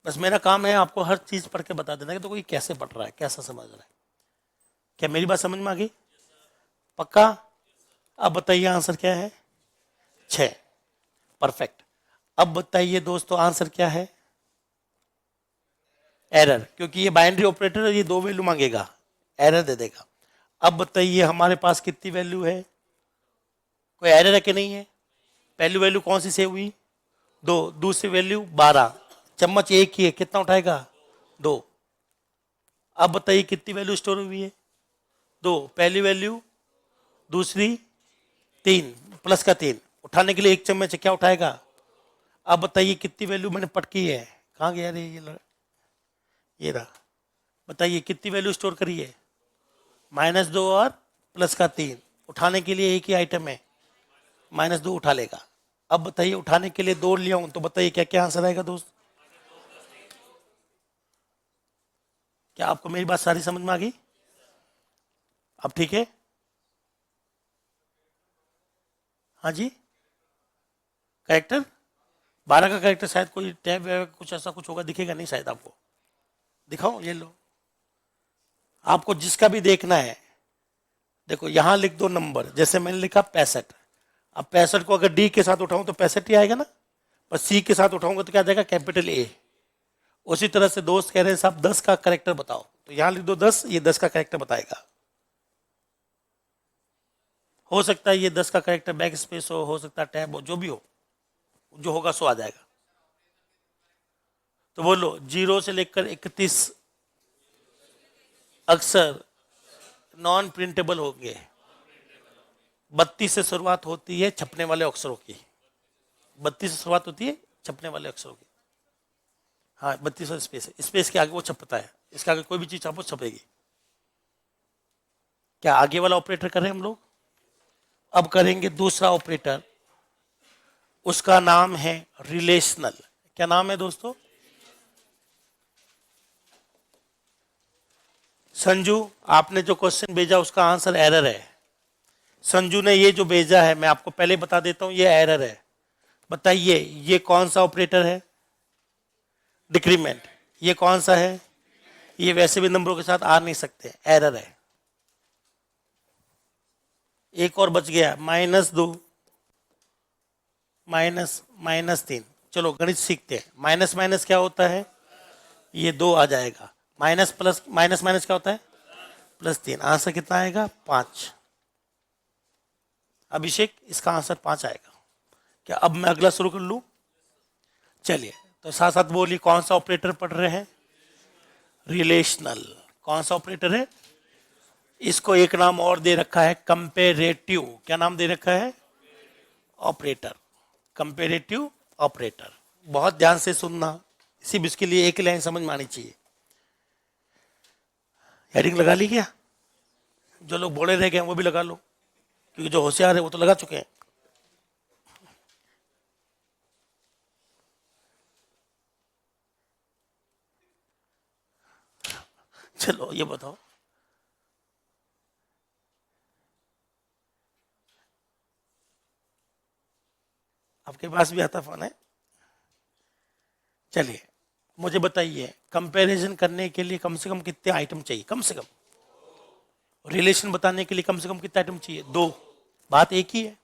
बस मेरा काम है आपको हर चीज पढ़ के बता देना कि तो कोई कैसे पढ़ रहा है, कैसा समझ रहा है। क्या मेरी बात समझ में आ गई? पक्का? अब बताइए आंसर क्या है? 6। परफेक्ट। अब बताइए दोस्तों आंसर क्या है? एरर, क्योंकि ये बाइनरी ऑपरेटर है, ये दो वैल्यू मांगेगा, एरर दे देगा। अब बताइए हमारे पास कितनी वैल्यू है? कोई एरर है कि नहीं है? पहली वैल्यू कौन सी सेव हुई? 2। दूसरी वैल्यू 12। चम्मच एक ही है, कितना उठाएगा? 2। अब बताइए कितनी वैल्यू स्टोर हुई है? 2। पहली वैल्यू, दूसरी 3, प्लस का 3, उठाने के लिए एक चम्मच है, क्या उठाएगा? अब बताइए कितनी वैल्यू मैंने पटकी है? कहाँ गया रे ये रहा। बताइए कितनी वैल्यू स्टोर करी है? -2 और प्लस का 3, उठाने के लिए एक ही आइटम है, -2 उठा लेगा। अब बताइए उठाने के लिए 2 लिया हूं, तो बताइए क्या क्या आंसर आएगा दोस्त? क्या आपको मेरी बात सारी समझ में आ गई? अब ठीक है? हाँ जी। करेक्टर 12 का करेक्टर शायद कोई टैब कुछ ऐसा कुछ होगा, दिखेगा नहीं शायद आपको। दिखाओ, ये लो, आपको जिसका भी देखना है। देखो यहां लिख दो नंबर, जैसे मैंने लिखा 65। अब 65 को अगर डी के साथ उठाऊं तो 65 ही आएगा ना, पर सी के साथ उठाऊंगा तो क्या जाएगा? Capital A. उसी तरह से दोस्त कह रहे हैं साहब 10 का करेक्टर बताओ, तो यहां लिख दो 10, ये 10 का करेक्टर बताएगा। हो सकता है ये 10 का करेक्टर बैक स्पेस हो सकता है टैब हो, जो भी हो, जो होगा सो आ जाएगा। तो बोलो 0 से लेकर 31 अक्सर नॉन प्रिंटेबल होंगे। 32 से शुरुआत होती है छपने वाले अक्षरों की। 32 से शुरुआत होती है छपने वाले अक्षरों की। हाँ 32 स्पेस है, स्पेस के आगे वो छपता है, इसके आगे कोई भी चीज छापो छपेगी। क्या आगे वाला ऑपरेटर करें हम लोग? अब करेंगे दूसरा ऑपरेटर, उसका नाम है रिलेशनल। क्या नाम है दोस्तों? संजू, आपने जो क्वेश्चन भेजा उसका आंसर एरर है। संजू ने ये जो भेजा है, मैं आपको पहले बता देता हूं, ये एरर है। बताइए ये कौन सा ऑपरेटर है? डिक्रीमेंट। ये कौन सा है? ये वैसे भी नंबरों के साथ आ नहीं सकते, एरर है। एक और बच गया, -2 -3। चलो गणित सीखते हैं। माइनस माइनस क्या होता है? ये 2 आ जाएगा। माइनस प्लस माइनस माइनस क्या होता है? +3। आंसर कितना आएगा? 5। अभिषेक इसका आंसर 5 आएगा। क्या अब मैं अगला शुरू कर लूं? चलिए, तो साथ साथ बोलिए कौन सा ऑपरेटर पढ़ रहे हैं? रिलेशनल। कौन सा ऑपरेटर है? इसको एक नाम और दे रखा है, कंपेरेटिव। क्या नाम दे रखा है? ऑपरेटर। Comparative operator. बहुत ध्यान से सुनना, सिर्फ इसके लिए एक लाइन समझ में आनी चाहिए। हेडिंग लगा ली क्या? जो लोग बोले रह गए वो भी लगा लो, क्योंकि जो होशियार है वो तो लगा चुके हैं। चलो ये बताओ, आपके पास भी आता फोन है? चलिए मुझे बताइए, कंपैरिजन करने के लिए कम से कम कितने आइटम चाहिए? कम से कम रिलेशन बताने के लिए कम से कम कितने आइटम चाहिए? 2। बात एक ही है।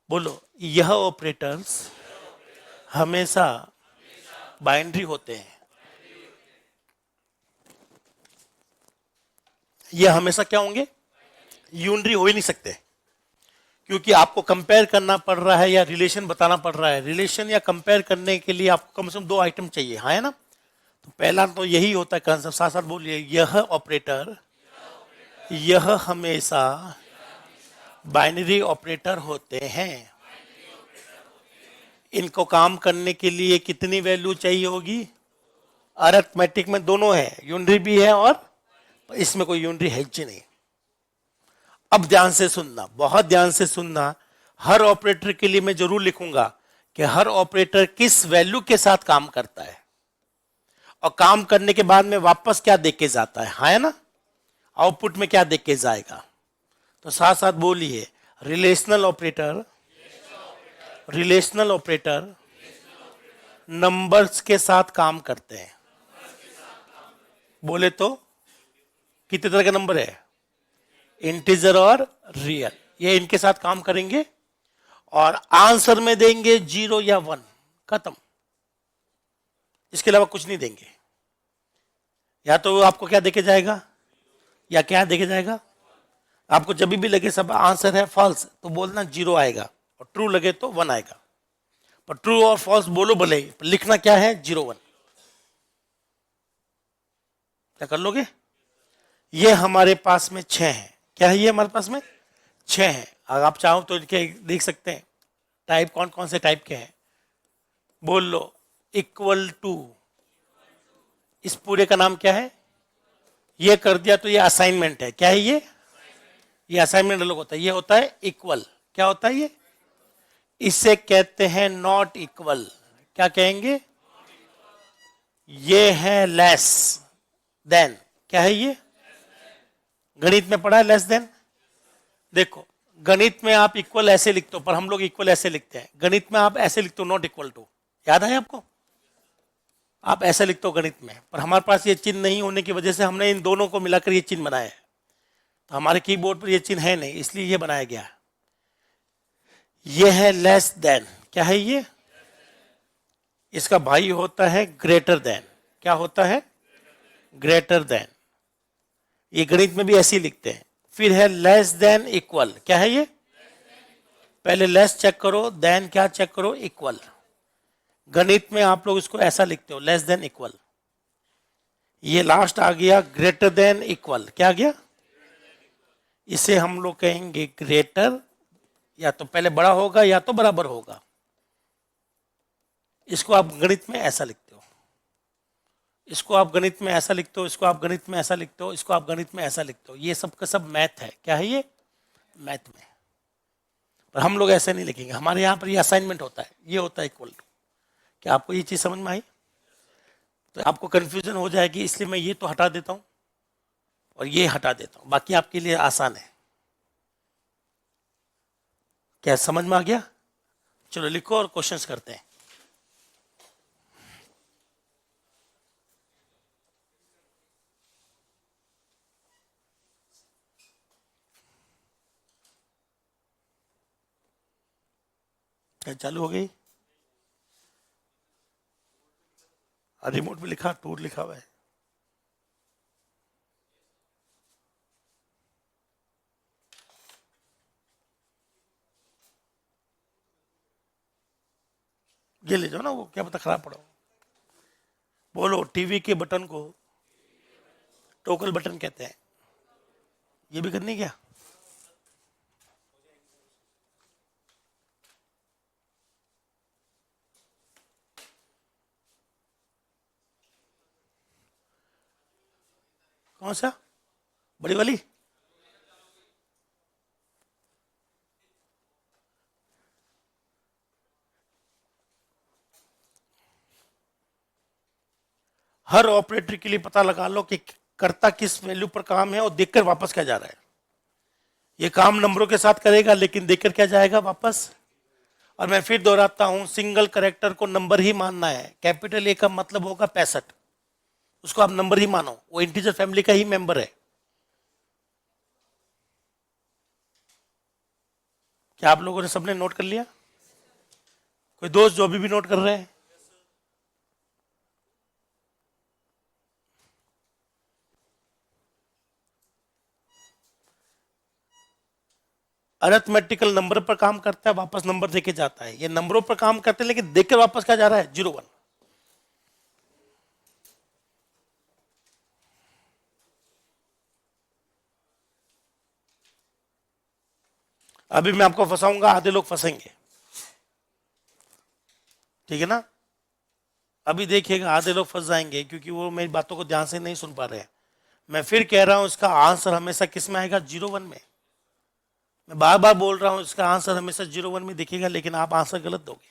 बोलो यह ऑपरेटर्स हमेशा बाइनरी होते हैं। ये हमेशा क्या होंगे? यूनरी हो ही नहीं सकते, क्योंकि आपको कंपेयर करना पड़ रहा है या रिलेशन बताना पड़ रहा है। रिलेशन या कंपेयर करने के लिए आपको कम से कम दो आइटम चाहिए, हाँ है ना? तो पहला तो यही होता है कंसेप्ट, साथ साथ बोलिए, यह ऑपरेटर, यह हमेशा बाइनरी ऑपरेटर होते हैं। इनको काम करने के लिए कितनी वैल्यू चाहिए होगी? अरिथमेटिक में दोनों है, यूनरी भी है और इसमें कोई यूनरी है ही नहीं। अब ध्यान से सुनना, बहुत ध्यान से सुनना। हर ऑपरेटर के लिए मैं जरूर लिखूंगा कि हर ऑपरेटर किस वैल्यू के साथ काम करता है और काम करने के बाद में वापस क्या देके जाता है, हाँ है ना? आउटपुट में क्या देके जाएगा? तो साथ साथ बोलिए, relational operator, relational operator numbers के साथ काम करते हैं। बोले तो कितने तरह के नंबर है? इंटीजर और रियल, ये इनके साथ काम करेंगे और आंसर में देंगे 0 या 1, खत्म। इसके अलावा कुछ नहीं देंगे। या तो आपको क्या देके जाएगा या क्या देके जाएगा? आपको जब भी लगे सब आंसर है फॉल्स तो बोलना 0 आएगा, और ट्रू लगे तो 1 आएगा। पर ट्रू और फॉल्स बोलो भले, लिखना क्या है? 0 1। क्या कर लोगे? ये हमारे पास में 6 है। क्या है ये हमारे पास में? 6 है। अगर आप चाहो तो इनके देख सकते हैं टाइप कौन कौन से टाइप के हैं। बोल लो, इक्वल टू, इस पूरे का नाम क्या है? ये कर दिया तो ये असाइनमेंट है। क्या है ये? ये असाइनमेंट अलग होता है, ये होता है इक्वल। क्या होता है ये? इसे कहते हैं नॉट इक्वल। क्या कहेंगे? ये है लेस देन। क्या है ये? गणित में पढ़ा है लेस देन। देखो, गणित में आप इक्वल ऐसे लिखते हो, पर हम लोग इक्वल ऐसे लिखते हैं। गणित में आप ऐसे लिखते हो, नॉट इक्वल टू। याद है आपको? आप ऐसे लिखते हो गणित में, पर हमारे पास ये चिन्ह नहीं होने की वजह से हमने इन दोनों को मिलाकर ये चिन्ह बनाया है। तो हमारे कीबोर्ड पर ये चिन्ह है नहीं, इसलिए ये बनाया गया। ये है लेस देन। क्या है ये? इसका भाई होता है ग्रेटर देन। क्या होता है? Greater than. ये गणित में भी ऐसे ही लिखते हैं। फिर है लेस देन इक्वल। क्या है ये? पहले लेस चेक करो, देन क्या चेक करो? इक्वल। गणित में आप लोग इसको ऐसा लिखते हो, लेस देन इक्वल। ये लास्ट आ गया ग्रेटर देन इक्वल। क्या आ गया? इसे हम लोग कहेंगे ग्रेटर, या तो पहले बड़ा होगा या तो बराबर होगा। इसको आप गणित में ऐसा लिखते हो, इसको आप गणित में ऐसा लिखते हो, इसको आप गणित में ऐसा लिखते हो, इसको आप गणित में ऐसा लिखते हो। ये सब का सब मैथ है। क्या है ये? मैथ में। पर हम लोग ऐसे नहीं लिखेंगे, हमारे यहाँ पर ये असाइनमेंट होता है, ये होता है इक्वल टू। क्या आपको ये चीज समझ में आई? तो आपको कंफ्यूजन हो जाएगी, इसलिए मैं ये तो हटा देता हूँ और ये हटा देता हूँ, बाकी आपके लिए आसान है। क्या समझ में आ गया? चलो लिखो और क्वेश्चंस करते हैं। क्या चालू हो गई? रिमोट पे लिखा, टूर लिखा हुआ है। ये ले जाओ ना, वो क्या पता खराब पड़ा हो। बोलो, टीवी के बटन को टोकल बटन कहते हैं। ये भी करनी क्या? कौन सा? बड़ी वाली? हर ऑपरेटर के लिए पता लगा लो कि करता किस वैल्यू पर काम है और देखकर वापस क्या जा रहा है। ये काम नंबरों के साथ करेगा, लेकिन देखकर क्या जाएगा वापस। और मैं फिर दोहराता हूं, सिंगल करेक्टर को नंबर ही मानना है। कैपिटल ए का मतलब होगा 65, उसको आप नंबर ही मानो, वो इंटीजर फैमिली का ही मेंबर है। क्या आप लोगों ने सबने नोट कर लिया? कोई दोस्त जो अभी भी नोट कर रहे हैं? अरिथमेटिकल नंबर पर काम करता है, वापस नंबर देके जाता है। ये नंबरों पर काम करते हैं, लेकिन देख कर वापस क्या जा रहा है? 0 1। अभी मैं आपको फंसाऊंगा, आधे लोग फंसेंगे, ठीक है ना? अभी देखिएगा, आधे लोग फंस जाएंगे क्योंकि वो मेरी बातों को ध्यान से नहीं सुन पा रहे हैं। मैं फिर कह रहा हूं, इसका आंसर हमेशा किस में आएगा? 0 1 में। मैं बार बार बोल रहा हूं, इसका आंसर हमेशा 0 1 में दिखेगा, लेकिन आप आंसर गलत दोगे।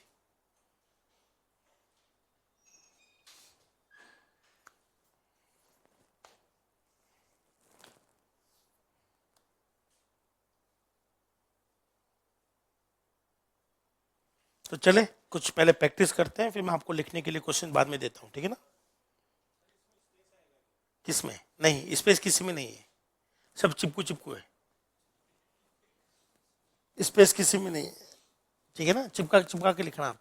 तो चले कुछ पहले प्रैक्टिस करते हैं, फिर मैं आपको लिखने के लिए क्वेश्चन बाद में देता हूं, ठीक है ना? किसमें? नहीं, स्पेस किसी में नहीं है, सब चिपकू चिपकू है। स्पेस किसी में नहीं है, ठीक है ना? चिपका चिपका के लिखना आप।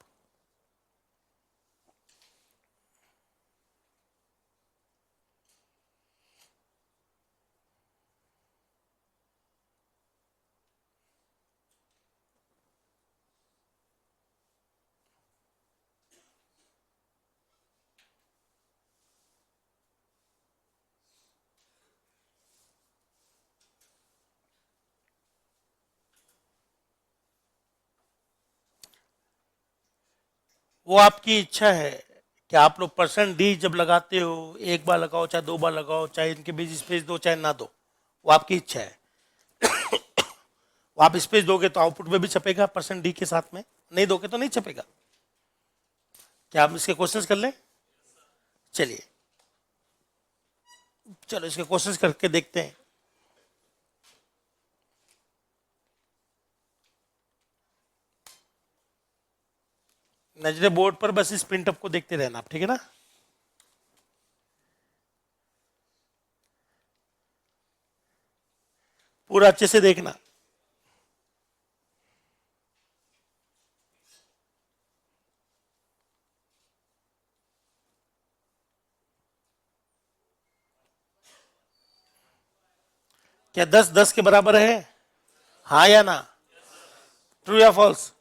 वो आपकी इच्छा है कि आप लोग परसेंट डी जब लगाते हो, एक बार लगाओ चाहे 2 बार लगाओ, चाहे इनके बीच स्पेस दो चाहे ना दो, वो आपकी इच्छा है। वो आप स्पेस दोगे तो आउटपुट में भी छपेगा परसेंट डी के साथ में, नहीं दोगे तो नहीं छपेगा। क्या आप इसके क्वेश्चंस कर लें? चलिए, चलो इसके क्वेश्चंस करके देखते हैं। नजरे बोर्ड पर, बस इस प्रिंटअप को देखते रहना आप, ठीक है ना? पूरा अच्छे से देखना। क्या 10 10 के बराबर है? हाँ या ना? ट्रू या फॉल्स?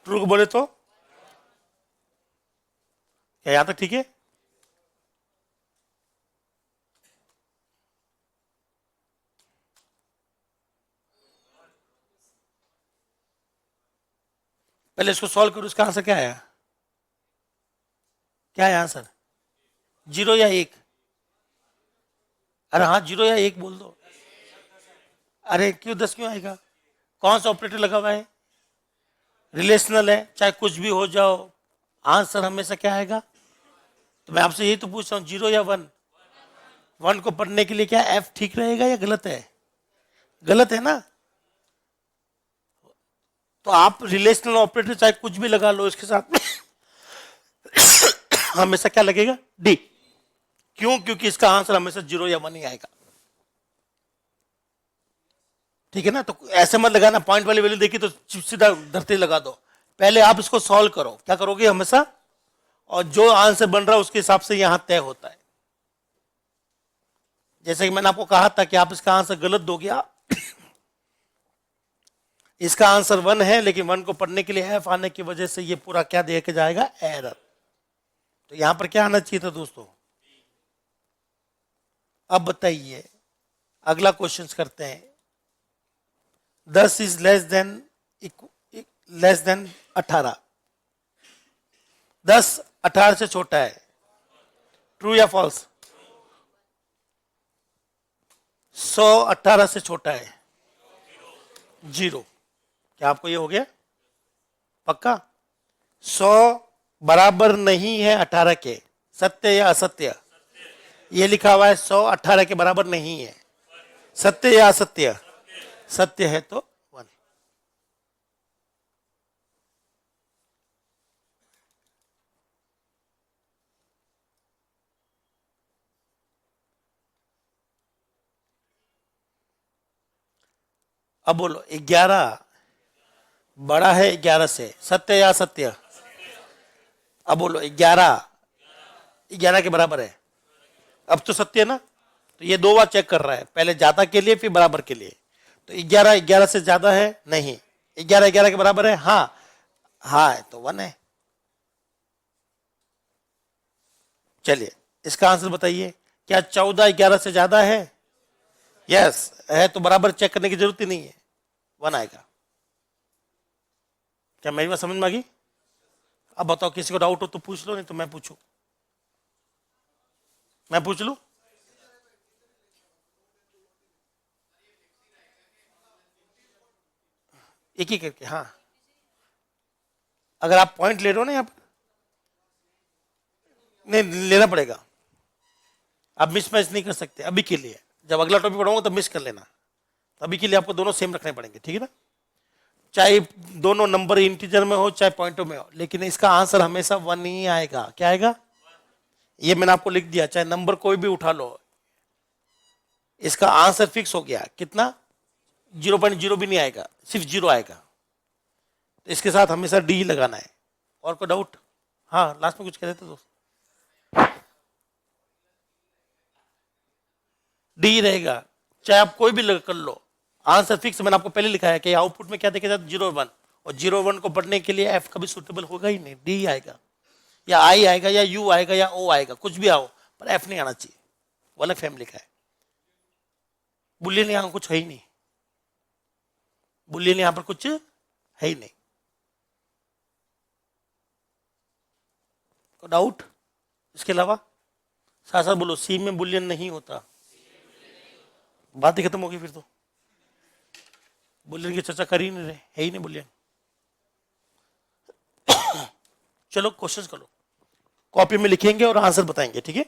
ट्रू को बोले तो क्या यहां तक ठीक है? पहले इसको सॉल्व करो, इसका आंसर क्या आया? क्या है आंसर? 0 या 1? अरे हाँ, 0 या 1 बोल दो। अरे क्यों 10 क्यों आएगा? कौन सा ऑपरेटर लगा हुआ है? रिलेशनल है, चाहे कुछ भी हो जाओ, आंसर हमेशा क्या आएगा? तो मैं आपसे यही तो पूछ रहा हूँ, 0 या 1? 1 को पढ़ने के लिए क्या एफ ठीक रहेगा या गलत है? गलत है ना? तो आप रिलेशनल ऑपरेटर चाहे कुछ भी लगा लो इसके साथ में, हमेशा क्या लगेगा? डी। क्यों? क्योंकि इसका आंसर हमेशा 0 या 1 ही आएगा, ठीक है ना? तो ऐसे मत लगाना, पॉइंट वाली वैल्यू देखी तो सीधा धरती लगा दो। पहले आप इसको सॉल्व करो, क्या करोगे हमेशा, और जो आंसर बन रहा है उसके हिसाब से यहां तय होता है। जैसे कि मैंने आपको कहा था कि आप इसका आंसर गलत दोगे, इसका आंसर 1 है, लेकिन 1 को पढ़ने के लिए एफ आने की वजह से ये पूरा क्या दे के जाएगा? एरर। तो यहां पर क्या आना चाहिए था दोस्तों? अब बताइए, अगला क्वेश्चन करते हैं। 10 इज लेस देन 18। 10 18 से छोटा है, ट्रू या फॉल्स? 100 18 से छोटा है, 0। क्या आपको ये हो गया पक्का? 100 बराबर नहीं है 18 के, सत्य या असत्य? ये लिखा हुआ है 100 18 के बराबर नहीं है, सत्य या असत्य? सत्य है तो 1। अब बोलो, 11 बड़ा है 11 से, सत्य या असत्य? अब बोलो 11, 11 के बराबर है। अब तो सत्य है ना, तो ये 2 बार चेक कर रहा है, पहले ज्यादा के लिए फिर बराबर के लिए। तो 11 11 से ज्यादा है नहीं, 11 11 के बराबर है हाँ, हाँ है तो 1 है। चलिए इसका आंसर बताइए, क्या 14 11 से ज्यादा है? यस है, तो बराबर चेक करने की जरूरत ही नहीं है, 1 आएगा। क्या मेरी बात समझ में आ गई? अब बताओ किसी को डाउट हो तो पूछ लो, नहीं तो मैं पूछूं, मैं पूछ लूं? एक ही करके, हाँ। अगर आप पॉइंट ले रहे हो ना यहाँ पर, नहीं लेना पड़ेगा, आप मिस मैच नहीं कर सकते अभी के लिए, जब अगला टॉपिक पढ़ाऊंगा तब मिस कर लेना। अभी के लिए आपको दोनों सेम रखने पड़ेंगे, ठीक है ना? चाहे दोनों नंबर इंटीजर में हो चाहे पॉइंटों में हो, लेकिन इसका आंसर हमेशा 1 ही आएगा। क्या आएगा? ये मैंने आपको लिख दिया, चाहे नंबर कोई भी उठा लो, इसका आंसर फिक्स हो गया। कितना? 0.0 भी नहीं आएगा, सिर्फ 0 आएगा। तो इसके साथ हमेशा डी लगाना है। और कोई डाउट? हाँ लास्ट में कुछ कह रहे थे दोस्त। डी रहेगा, चाहे आप कोई भी कर लो, आंसर फिक्स। मैंने आपको पहले लिखा है कि आउटपुट में क्या देखा जाता है, 0 1, और 0 1 को पढ़ने के लिए एफ कभी सुटेबल होगा ही नहीं, डी आएगा, या आई आएगा, या यू आएगा, या ओ आएगा, कुछ भी आओ, पर एफ नहीं आना चाहिए। वो अलग फैमिली का है। बुलियन यहां कुछ है ही नहीं, बुलियन यहां पर कुछ है ही नहीं। को डाउट इसके अलावा? साथ साथ बोलो, सी में बुलियन नहीं होता। बात ही खत्म होगी फिर तो, बुलियन की चर्चा कर ही नहीं रहे, है ही नहीं बुलियन। चलो क्वेश्चंस करो, कॉपी में लिखेंगे और आंसर बताएंगे, ठीक है?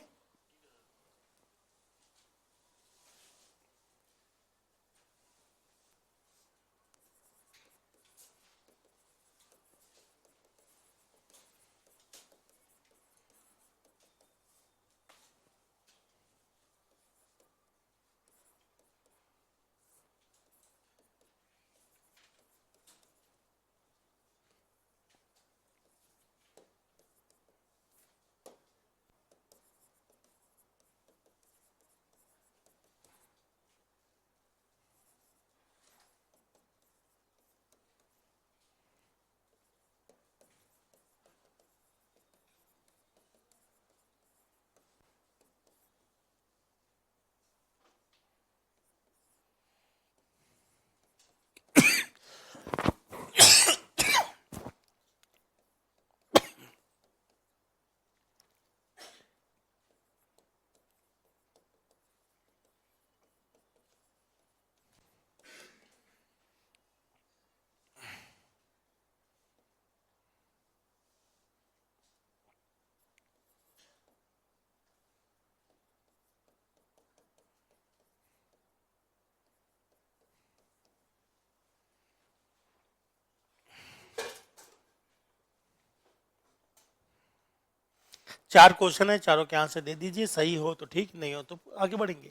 चार क्वेश्चन है, चारों के आंसर दे दीजिए, सही हो तो ठीक, नहीं हो तो आगे बढ़ेंगे।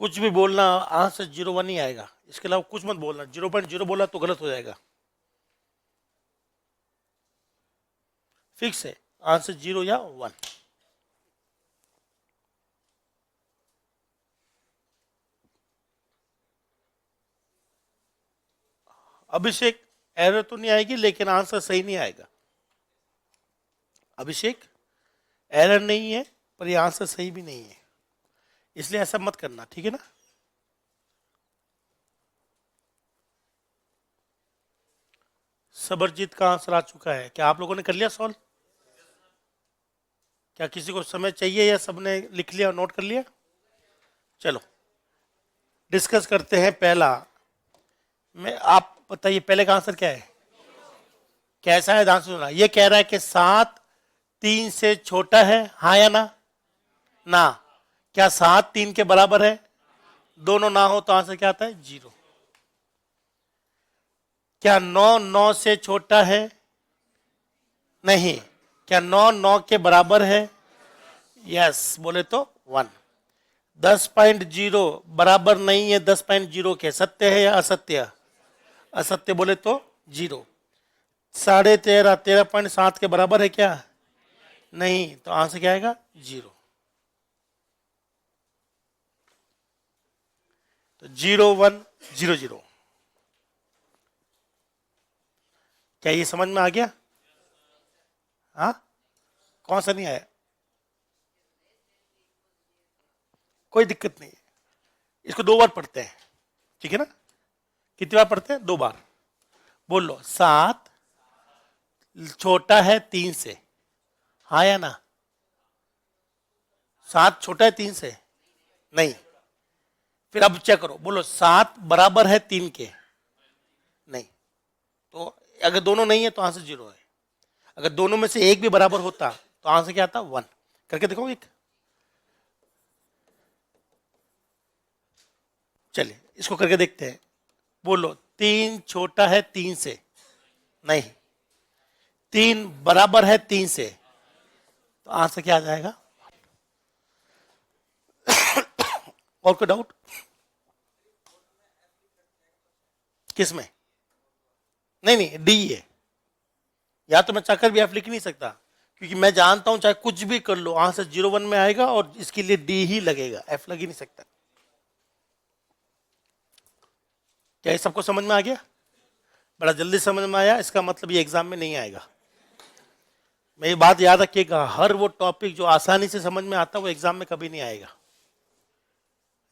कुछ भी बोलना, आंसर 0 1 ही आएगा, इसके अलावा कुछ मत बोलना। 0.0 बोला तो गलत हो जाएगा, फिक्स है आंसर 0 या 1। अभिषेक एरर तो नहीं आएगी, लेकिन आंसर सही नहीं आएगा। अभिषेक एरर नहीं है, पर ये आंसर सही भी नहीं है, इसलिए ऐसा मत करना, ठीक है ना? सबरजीत का आंसर आ चुका है, क्या आप लोगों ने कर लिया सॉल्व? क्या किसी को समय चाहिए या सबने लिख लिया और नोट कर लिया? चलो डिस्कस करते हैं। पहला मैं, आप बताइए पहले का आंसर क्या है? कैसा है ध्यान से सुनना। ये कह रहा है कि 7 3 से छोटा है, हाँ या ना? ना। क्या 7 3 के बराबर है? दोनों ना हो तो आंसर क्या आता है? 0। क्या 9 9 से छोटा है? नहीं। क्या 9 9 के बराबर है? यस, बोले तो 1। 10.0 बराबर नहीं है 10.0 के, सत्य है या असत्य? असत्य, बोले तो 0। 13.5 13.7 के बराबर है क्या? नहीं, तो आंसर क्या आएगा? 0। तो 0 1 0 0। क्या ये समझ में आ गया? हाँ, कौन सा नहीं आया? कोई दिक्कत नहीं है, इसको 2 बार पढ़ते हैं, ठीक है ना? कितनी बार पढ़ते हैं? 2 बार। बोलो, 7 छोटा है 3 से, हाँ या ना? 7 छोटा है 3 से? नहीं। फिर अब चेक करो, बोलो 7 बराबर है 3 के? नहीं। तो अगर दोनों नहीं है तो आंसर 0 है। अगर दोनों में से एक भी बराबर होता तो आंसर क्या आता? 1। करके देखो एक। चलिए इसको करके देखते हैं। बोलो, 3 छोटा है 3 से? नहीं। 3 बराबर है 3 से, तो आंसर क्या आ जाएगा? और कोई डाउट? किसमें? नहीं नहीं, डी है। या तो मैं चाहकर भी एफ लिख नहीं सकता, क्योंकि मैं जानता हूं चाहे कुछ भी कर लो आंसर 0 1 में आएगा और इसके लिए डी ही लगेगा, एफ लग ही नहीं सकता। क्या ये सबको समझ में आ गया? बड़ा जल्दी समझ में आया, इसका मतलब ये एग्जाम में नहीं आएगा। मेरी बात याद रखिएगा, हर वो टॉपिक जो आसानी से समझ में आता है वो एग्जाम में कभी नहीं आएगा।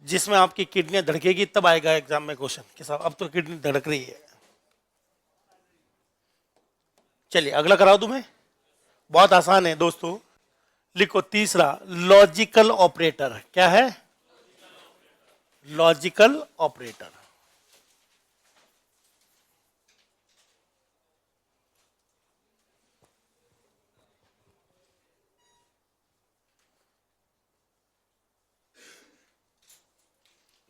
जिसमें आपकी किडनियां धड़केगी तब आएगा एग्जाम में क्वेश्चन कि साहब अब तो किडनी धड़क रही है। चलिए अगला करा दूं मैं, बहुत आसान है दोस्तों। लिखो तीसरा, लॉजिकल ऑपरेटर। क्या है? Logical operator.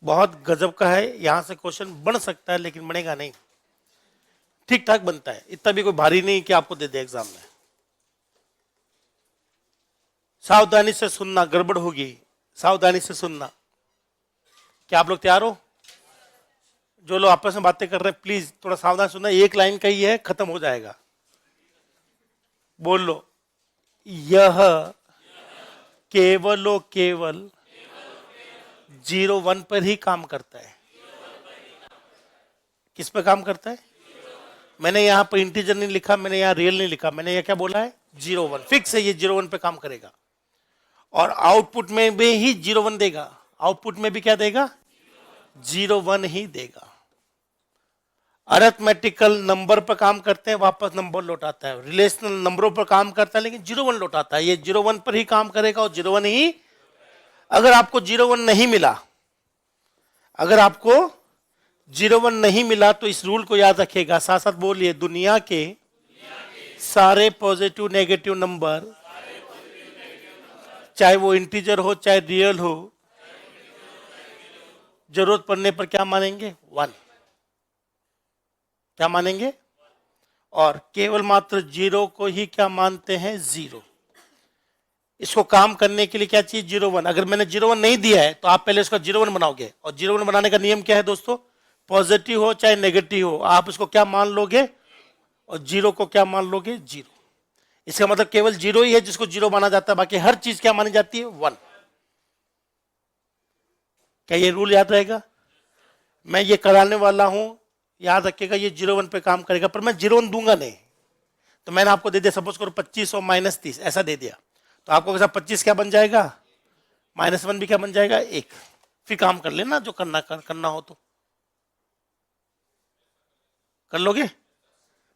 बहुत गजब का है, यहां से क्वेश्चन बन सकता है लेकिन बनेगा नहीं, ठीक ठाक बनता है, इतना भी कोई भारी नहीं कि आपको दे दे एग्जाम में। सावधानी से सुनना, गड़बड़ होगी, सावधानी से सुनना। क्या आप लोग तैयार हो? जो लोग आपस में बातें कर रहे हैं प्लीज थोड़ा सावधान सुनना, एक लाइन का ही है, खत्म हो जाएगा। बोल लो, यह केवल और केवल 0 1 पर ही काम करता है। किस पर काम करता है? मैंने यहाँ पर इंटीजर नहीं लिखा, मैंने यहाँ रियल नहीं लिखा, मैंने यहाँ क्या बोला है? 0 1 फिक्स है, ये 0 1 पे काम करेगा। और आउटपुट में भी ही 0 1 देगा, आउटपुट में भी क्या देगा? 0 1 ही देगा। अरिथमेटिकल नंबर पर काम करते हैं, वापस नंबर लौटाता है। रिलेशनल नंबरों पर काम करता है लेकिन 0 1 लौटाता है। ये 0 1 पर ही काम करेगा और 0 1 ही। अगर आपको 0 1 नहीं मिला, अगर आपको 0 1 नहीं मिला तो इस रूल को याद रखिएगा, साथ साथ बोलिए, दुनिया के सारे पॉजिटिव नेगेटिव नंबर, चाहे वो इंटीजर हो चाहे रियल हो, जरूरत पड़ने पर क्या मानेंगे? 1। क्या मानेंगे? और केवल मात्र 0 को ही क्या मानते हैं? 0। इसको काम करने के लिए क्या चाहिए? 0 1। अगर मैंने 0 1 नहीं दिया है तो आप पहले इसका 0 1 बनाओगे, और 0 1 बनाने का नियम क्या है दोस्तों? पॉजिटिव हो चाहे नेगेटिव हो, आप इसको क्या मान लोगे? और 0 को क्या मान लोगे? 0। इसका मतलब केवल 0 ही है जिसको 0 माना जाता है, बाकी हर चीज क्या मानी जाती है? 1। क्या ये रूल याद रहेगा? मैं ये कराने वाला हूं, याद रखिएगा, ये 0 1 पे काम करेगा, पर मैं 0 1 दूंगा नहीं। तो मैंने आपको दे दिया, सपोज करो 25 और -30 ऐसा दे दिया, तो आपको कैसा 25 क्या बन जाएगा? -1 भी क्या बन जाएगा? 1। फिर काम कर लेना, जो करना हो तो कर लोगे,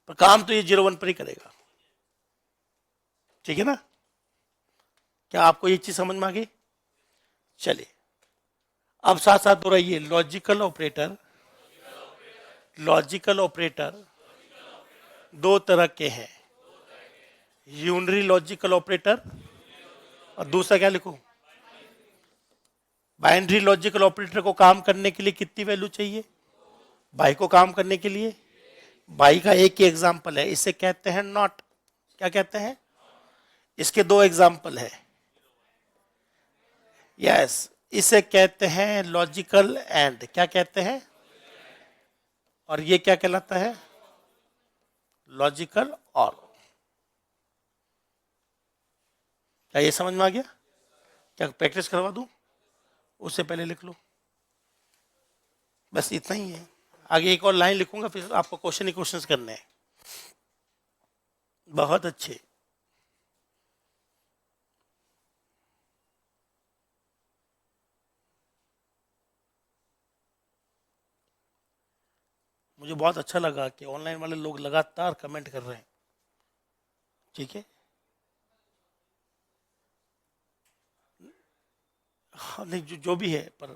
पर काम तो ये 0 1 पर ही करेगा, ठीक है ना? क्या आपको ये चीज समझ में आ गई? चलिए अब साथ साथ दोहराइए, लॉजिकल ऑपरेटर। लॉजिकल ऑपरेटर 2 तरह के हैं, यूनरी लॉजिकल ऑपरेटर और दूसरा क्या लिखूं? बाइनरी लॉजिकल ऑपरेटर को काम करने के लिए कितनी वैल्यू चाहिए? बाई को काम करने के लिए बाई का एक ही एग्जांपल है, इसे कहते हैं नॉट। क्या कहते हैं? इसके दो एग्जाम्पल है। यस, इसे कहते हैं लॉजिकल एंड। क्या कहते हैं? और ये क्या कहलाता है? लॉजिकल और। क्या ये समझ में आ गया? क्या प्रैक्टिस करवा दूं? उससे पहले लिख लो, बस इतना ही है। आगे एक और लाइन लिखूंगा, फिर आपको क्वेश्चन ही क्वेश्चंस करने हैं। बहुत अच्छे। मुझे बहुत अच्छा लगा कि ऑनलाइन वाले लोग लगातार कमेंट कर रहे हैं। ठीक है, हाँ नहीं, जो भी है, पर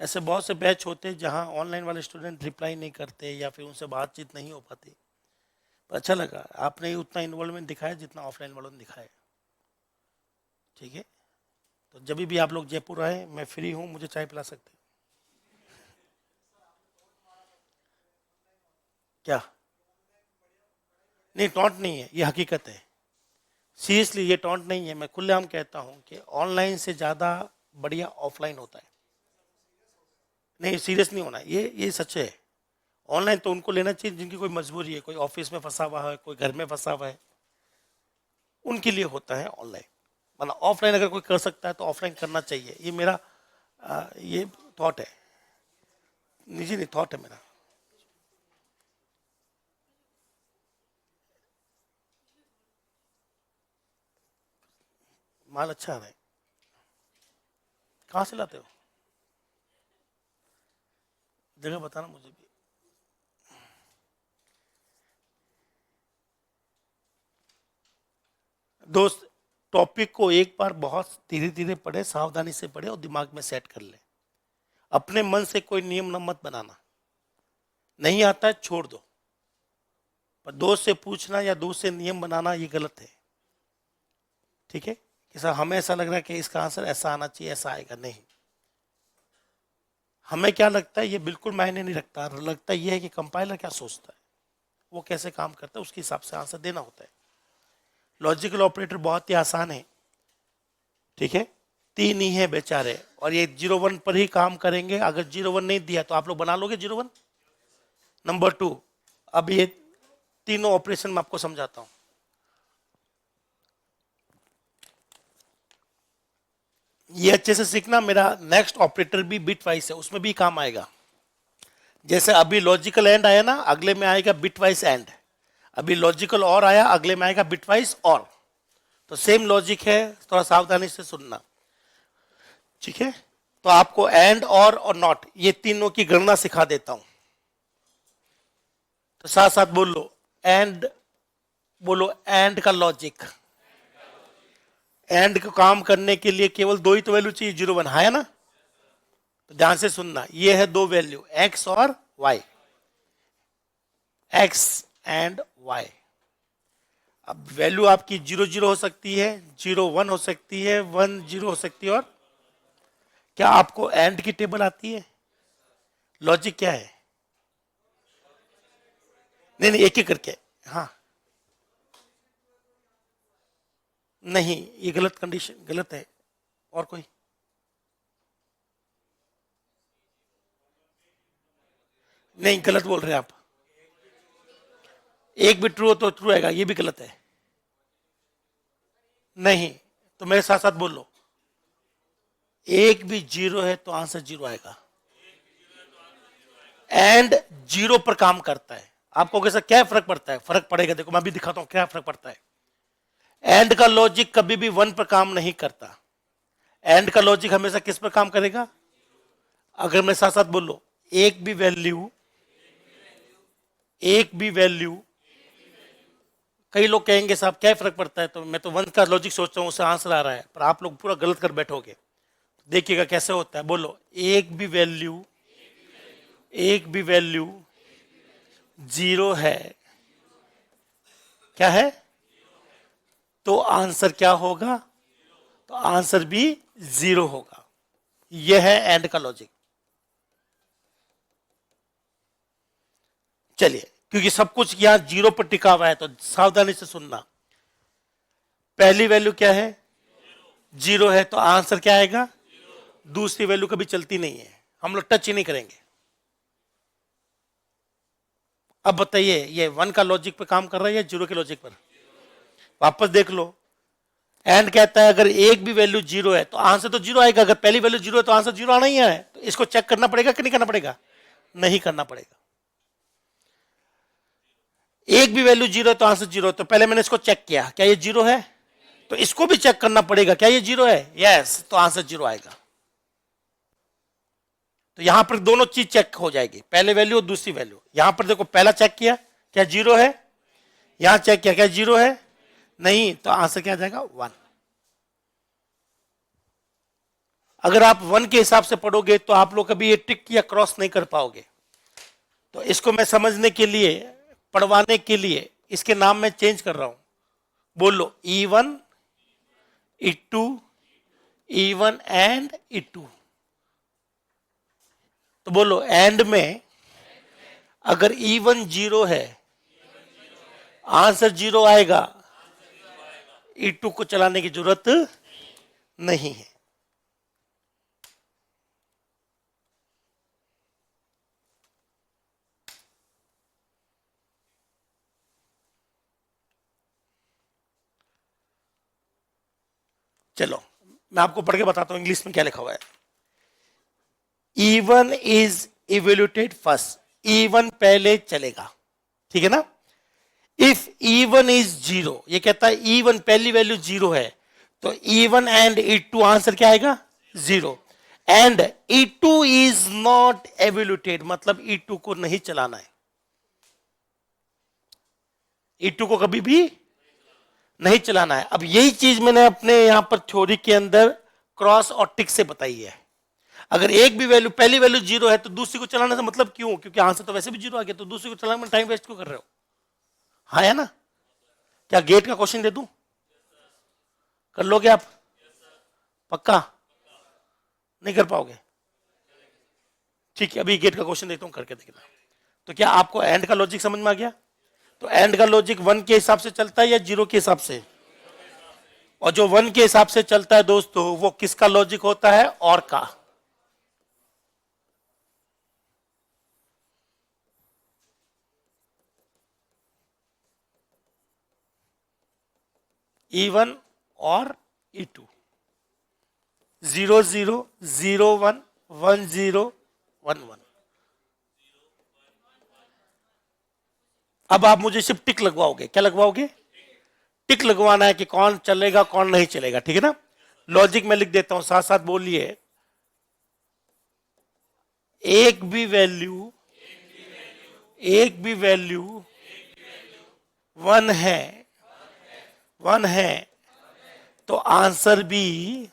ऐसे बहुत से बैच होते हैं जहाँ ऑनलाइन वाले स्टूडेंट रिप्लाई नहीं करते या फिर उनसे बातचीत नहीं हो पाती। पर अच्छा लगा, आपने उतना इन्वॉल्वमेंट दिखाया जितना ऑफलाइन वालों ने दिखाया। ठीक है, तो जब भी आप लोग जयपुर आए, मैं फ्री हूँ, मुझे चाय पिला सकते हैं। क्या? नहीं, टॉन्ट नहीं है, ये हकीकत है। सीरियसली, ये टॉन्ट नहीं है। मैं खुलेआम कहता हूँ कि ऑनलाइन से ज़्यादा बढ़िया ऑफलाइन होता है। नहीं, सीरियस नहीं होना, ये सच है। ऑनलाइन तो उनको लेना चाहिए जिनकी कोई मजबूरी है, कोई ऑफिस में फंसा हुआ है, कोई घर में फंसा हुआ है, उनके लिए होता है ऑनलाइन। मतलब ऑफलाइन अगर कोई कर सकता है तो ऑफलाइन करना चाहिए। ये मेरा ये थॉट है, निजी नहीं, थॉट है मेरा। माल अच्छा आ रहा है। कहाँ से लाते हो? जगह बताना मुझे भी। दोस्त, टॉपिक को एक बार बहुत धीरे धीरे पढ़े, सावधानी से पढ़े और दिमाग में सेट कर ले। अपने मन से कोई नियम न मत बनाना। नहीं आता है छोड़ दो, पर दोस्त से पूछना या दोस्त से नियम बनाना ये गलत है। ठीक है, कि सर हमें ऐसा लग रहा है कि इसका आंसर ऐसा आना चाहिए, ऐसा आएगा नहीं। हमें क्या लगता है ये बिल्कुल मायने नहीं रखता। लगता ये है कि कंपाइलर क्या सोचता है, वो कैसे काम करता है, उसके हिसाब से आंसर देना होता है। लॉजिकल ऑपरेटर बहुत ही आसान है। ठीक है, तीन ही है बेचारे, और ये 0 1 पर ही काम करेंगे। अगर 0 1 नहीं दिया तो आप लोग बना लोगे 0 1। नंबर 2, अब ये तीनों ऑपरेशन मैं आपको समझाता हूं। ये अच्छे से सीखना। मेरा नेक्स्ट ऑपरेटर भी बिट वाइज है, उसमें भी काम आएगा। जैसे अभी लॉजिकल एंड आया ना, अगले में आएगा बिट वाइज एंड। अभी लॉजिकल और आया, अगले में आएगा बिट वाइज और। तो सेम लॉजिक है, थोड़ा सावधानी से सुनना। ठीक है, तो आपको एंड और नॉट, ये तीनों की गणना सिखा देता हूं। तो साथ साथ बोल लो एंड, बोलो एंड का लॉजिक। एंड को काम करने के लिए केवल दो ही तो वैल्यू चाहिए, 0 1, है ना? तो ध्यान से सुनना, ये है दो वैल्यू, एक्स और वाई। X and y. अब वैल्यू आपकी 0 0 हो सकती है, 0 1 हो सकती है, 1 0 हो सकती है। और क्या आपको एंड की टेबल आती है? लॉजिक क्या है? नहीं नहीं, एक एक करके। हाँ, नहीं, ये गलत कंडीशन, गलत है। और कोई? नहीं, गलत बोल रहे हैं आप। एक भी ट्रू हो तो ट्रू आएगा, ये भी गलत है। नहीं, तो मेरे साथ साथ बोल लो, एक भी 0 है तो आंसर 0 आएगा। एंड 0 पर काम करता है। आपको कैसा क्या फर्क पड़ता है? फर्क पड़ेगा, देखो मैं भी दिखाता हूं क्या फर्क पड़ता है। एंड का लॉजिक कभी भी 1 पर काम नहीं करता। एंड का लॉजिक हमेशा किस पर काम करेगा? अगर मैं साथ साथ बोल लो, एक भी वैल्यू, एक भी वैल्यू, कई लोग कहेंगे साहब क्या फर्क पड़ता है, तो मैं तो 1 का लॉजिक सोचता हूं, उससे आंसर आ रहा है, पर आप लोग पूरा गलत कर बैठोगे। देखिएगा कैसे होता है। बोलो, एक भी वैल्यू, एक भी वैल्यू 0 है, क्या है? तो आंसर क्या होगा? तो आंसर भी 0 होगा। यह है एंड का लॉजिक। चलिए, क्योंकि सब कुछ यहां 0 पर टिका हुआ है तो सावधानी से सुनना। पहली वैल्यू क्या है, 0 है, तो आंसर क्या आएगा, दूसरी वैल्यू कभी चलती नहीं है, हम लोग टच ही नहीं करेंगे। अब बताइए ये 1 का लॉजिक पे काम कर रहा है या 0 के लॉजिक पर? वापस देख लो, एंड कहता है अगर एक भी वैल्यू 0 है तो आंसर तो 0 आएगा, अगर पहली वैल्यू 0 है तो आंसर 0 आना ही है। तो इसको चेक करना पड़ेगा कि नहीं करना पड़ेगा? नहीं करना पड़ेगा। एक भी वैल्यू 0 है तो आंसर 0 है, तो पहले मैंने इसको चेक किया, क्या ये 0 है? तो इसको भी चेक करना पड़ेगा, क्या ये 0 है? यस, तो आंसर 0 आएगा। तो यहां पर दोनों चीज चेक हो जाएगी, पहले वैल्यू और दूसरी वैल्यू। यहां पर देखो, पहला चेक किया, क्या 0 है? यहां चेक किया, क्या 0 है? नहीं, तो आंसर क्या आ जाएगा, 1। अगर आप 1 के हिसाब से पढ़ोगे तो आप लोग कभी ये टिक या क्रॉस नहीं कर पाओगे। तो इसको मैं समझने के लिए, पढ़वाने के लिए इसके नाम में चेंज कर रहा हूं। बोलो E1 E2 E1 and E2। तो बोलो एंड में अगर E1 0 है, आंसर 0 आएगा, E2 को चलाने की जरूरत नहीं है। चलो मैं आपको पढ़ के बताता हूं इंग्लिश में क्या लिखा हुआ है। E1 is evaluated first, E1 पहले चलेगा, ठीक है ना। इफ E1 इज 0, ये कहता है E1 पहली वैल्यू 0 है, तो E1 एंड E2 आंसर क्या आएगा, 0। And E2 is not evaluated, मतलब E2 को नहीं चलाना है, E2 को कभी भी नहीं चलाना है। अब यही चीज मैंने अपने यहां पर थ्योरी के अंदर क्रॉस और टिक से बताई है। अगर एक भी वैल्यू, पहली वैल्यू 0 है तो दूसरी को चलाने से मतलब क्यों, क्योंकि आंसर तो वैसे भी 0 आ गया, तो दूसरी को चलाने में टाइम वेस्ट क्यों कर रहे हो? हाँ है ना। क्या गेट का क्वेश्चन दे दूं, कर लोगे आप? पक्का नहीं कर पाओगे? ठीक है, अभी गेट का क्वेश्चन देता हूं, करके देखना। तो क्या आपको एंड का लॉजिक समझ में आ गया? तो एंड का लॉजिक 1 के हिसाब से चलता है या 0 के हिसाब से? और जो 1 के हिसाब से चलता है दोस्तों, वो किसका लॉजिक होता है, और का। E1 और E2, 0 0 0 1 1 0 1 1। अब आप मुझे सिर्फ टिक लगवाओगे, क्या लगवाओगे? टिक लगवाना है कि कौन चलेगा कौन नहीं चलेगा, ठीक है ना। लॉजिक में लिख देता हूं, साथ साथ बोलिए। एक भी वैल्यू 1 है, 1 है, तो आंसर भी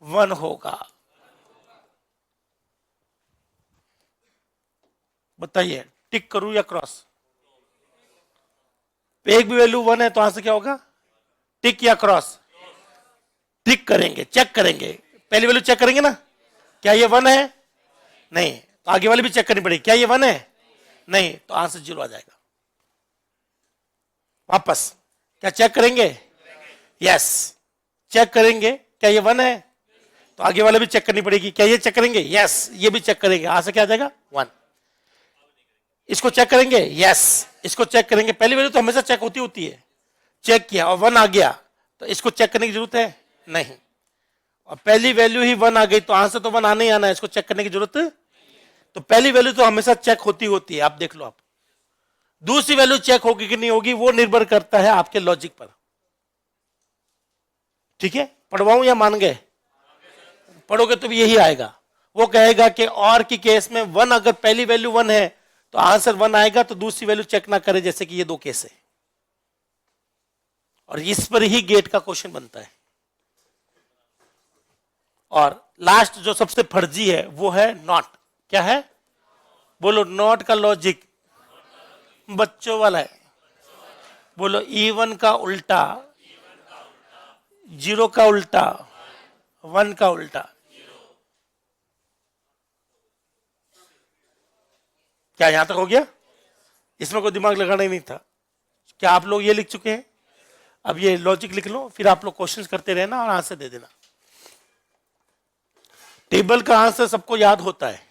1 होगा। बताइए टिक करूं या क्रॉस? एक भी वैल्यू 1 है तो आंसर क्या होगा, टिक या क्रॉस? टिक करेंगे, चेक करेंगे, पहली वैल्यू चेक करेंगे ना, क्या ये 1 है? नहीं, तो आगे वाली भी चेक करनी पड़ेगी, क्या ये 1 है? नहीं, तो आंसर 0 आ जाएगा। वापस क्या चेक करेंगे? यस, चेक करेंगे, क्या ये 1 है? तो आगे वाला भी चेक करनी पड़ेगी, क्या ये चेक करेंगे? यस, ये भी चेक करेंगे, आंसर क्या आ जाएगा, 1। इसको चेक करेंगे, यस, इसको चेक करेंगे, पहली वैल्यू तो हमेशा चेक होती है, चेक किया और 1 आ गया, तो इसको चेक करने की जरूरत है नहीं। और पहली वैल्यू ही 1 आ गई तो आंसर तो 1 आने ही आना है, इसको चेक करने की जरूरत। तो पहली वैल्यू तो हमेशा चेक होती है, आप देख लो। आप दूसरी वैल्यू चेक होगी कि नहीं होगी, वो निर्भर करता है आपके लॉजिक पर। ठीक है, पढ़वाऊं या मान गए? पढ़ोगे तो भी यही आएगा। वो कहेगा कि और की केस में 1, अगर पहली वैल्यू 1 है तो आंसर 1 आएगा, तो दूसरी वैल्यू चेक ना करे, जैसे कि ये 2 केस है। और इस पर ही गेट का क्वेश्चन बनता है। और लास्ट जो सबसे फर्जी है वो है नॉट। क्या है? बोलो, नॉट का लॉजिक बच्चों वाला है। बोलो, E1 का उल्टा, 0 का उल्टा, 1 का उल्टा। क्या यहां तक हो गया? इसमें कोई दिमाग लगाना ही नहीं था। क्या आप लोग ये लिख चुके हैं? अब ये लॉजिक लिख लो, फिर आप लोग क्वेश्चंस करते रहना और आंसर दे देना। टेबल का आंसर सबको याद होता है।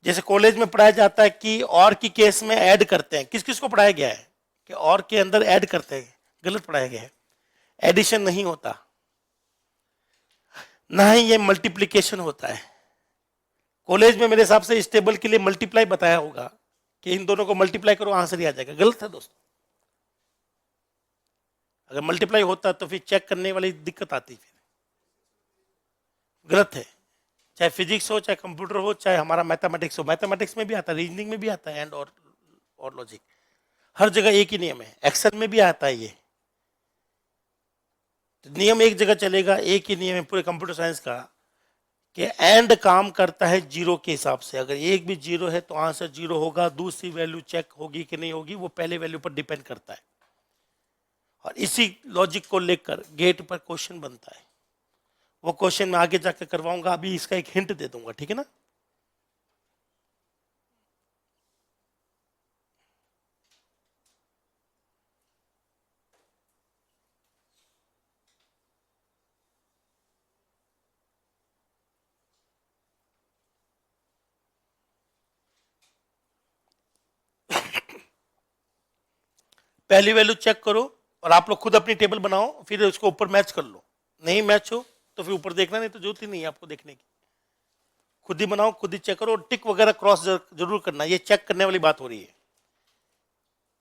जैसे कॉलेज में पढ़ाया जाता है कि और की केस में ऐड करते हैं, किस किस को पढ़ाया गया है कि और के अंदर ऐड करते हैं, गलत पढ़ाया गया है। एडिशन नहीं होता, ना ही ये मल्टीप्लिकेशन होता है। कॉलेज में मेरे हिसाब से इस टेबल के लिए मल्टीप्लाई बताया होगा कि इन दोनों को मल्टीप्लाई करो आंसर ही आ जाएगा, गलत है दोस्तों। अगर मल्टीप्लाई होता तो फिर चेक करने वाली दिक्कत आती, फिर गलत है। चाहे फिजिक्स हो, चाहे कंप्यूटर हो, चाहे हमारा मैथमेटिक्स हो, मैथमेटिक्स में भी आता है, रीजनिंग में भी आता है, एंड और लॉजिक, हर जगह एक ही नियम है। एक्सेल में भी आता है ये, तो नियम एक जगह चलेगा, एक ही नियम है पूरे कंप्यूटर साइंस का कि एंड काम करता है जीरो के हिसाब से। अगर एक भी जीरो है तो आंसर जीरो होगा, दूसरी वैल्यू चेक होगी कि नहीं होगी वो पहले वैल्यू पर डिपेंड करता है। और इसी लॉजिक को लेकर गेट पर क्वेश्चन बनता है। वो क्वेश्चन मैं आगे जाकर करवाऊंगा, अभी इसका एक हिंट दे दूंगा, ठीक है ना। पहली वैल्यू चेक करो और आप लोग खुद अपनी टेबल बनाओ, फिर उसको ऊपर मैच कर लो। नहीं मैच हो तो फिर ऊपर देखना, नहीं तो जरूरत ही नहीं है आपको देखने की। खुद ही बनाओ, खुद ही चेक करो, और टिक वगैरह क्रॉस जरूर करना, ये चेक करने वाली बात हो रही है।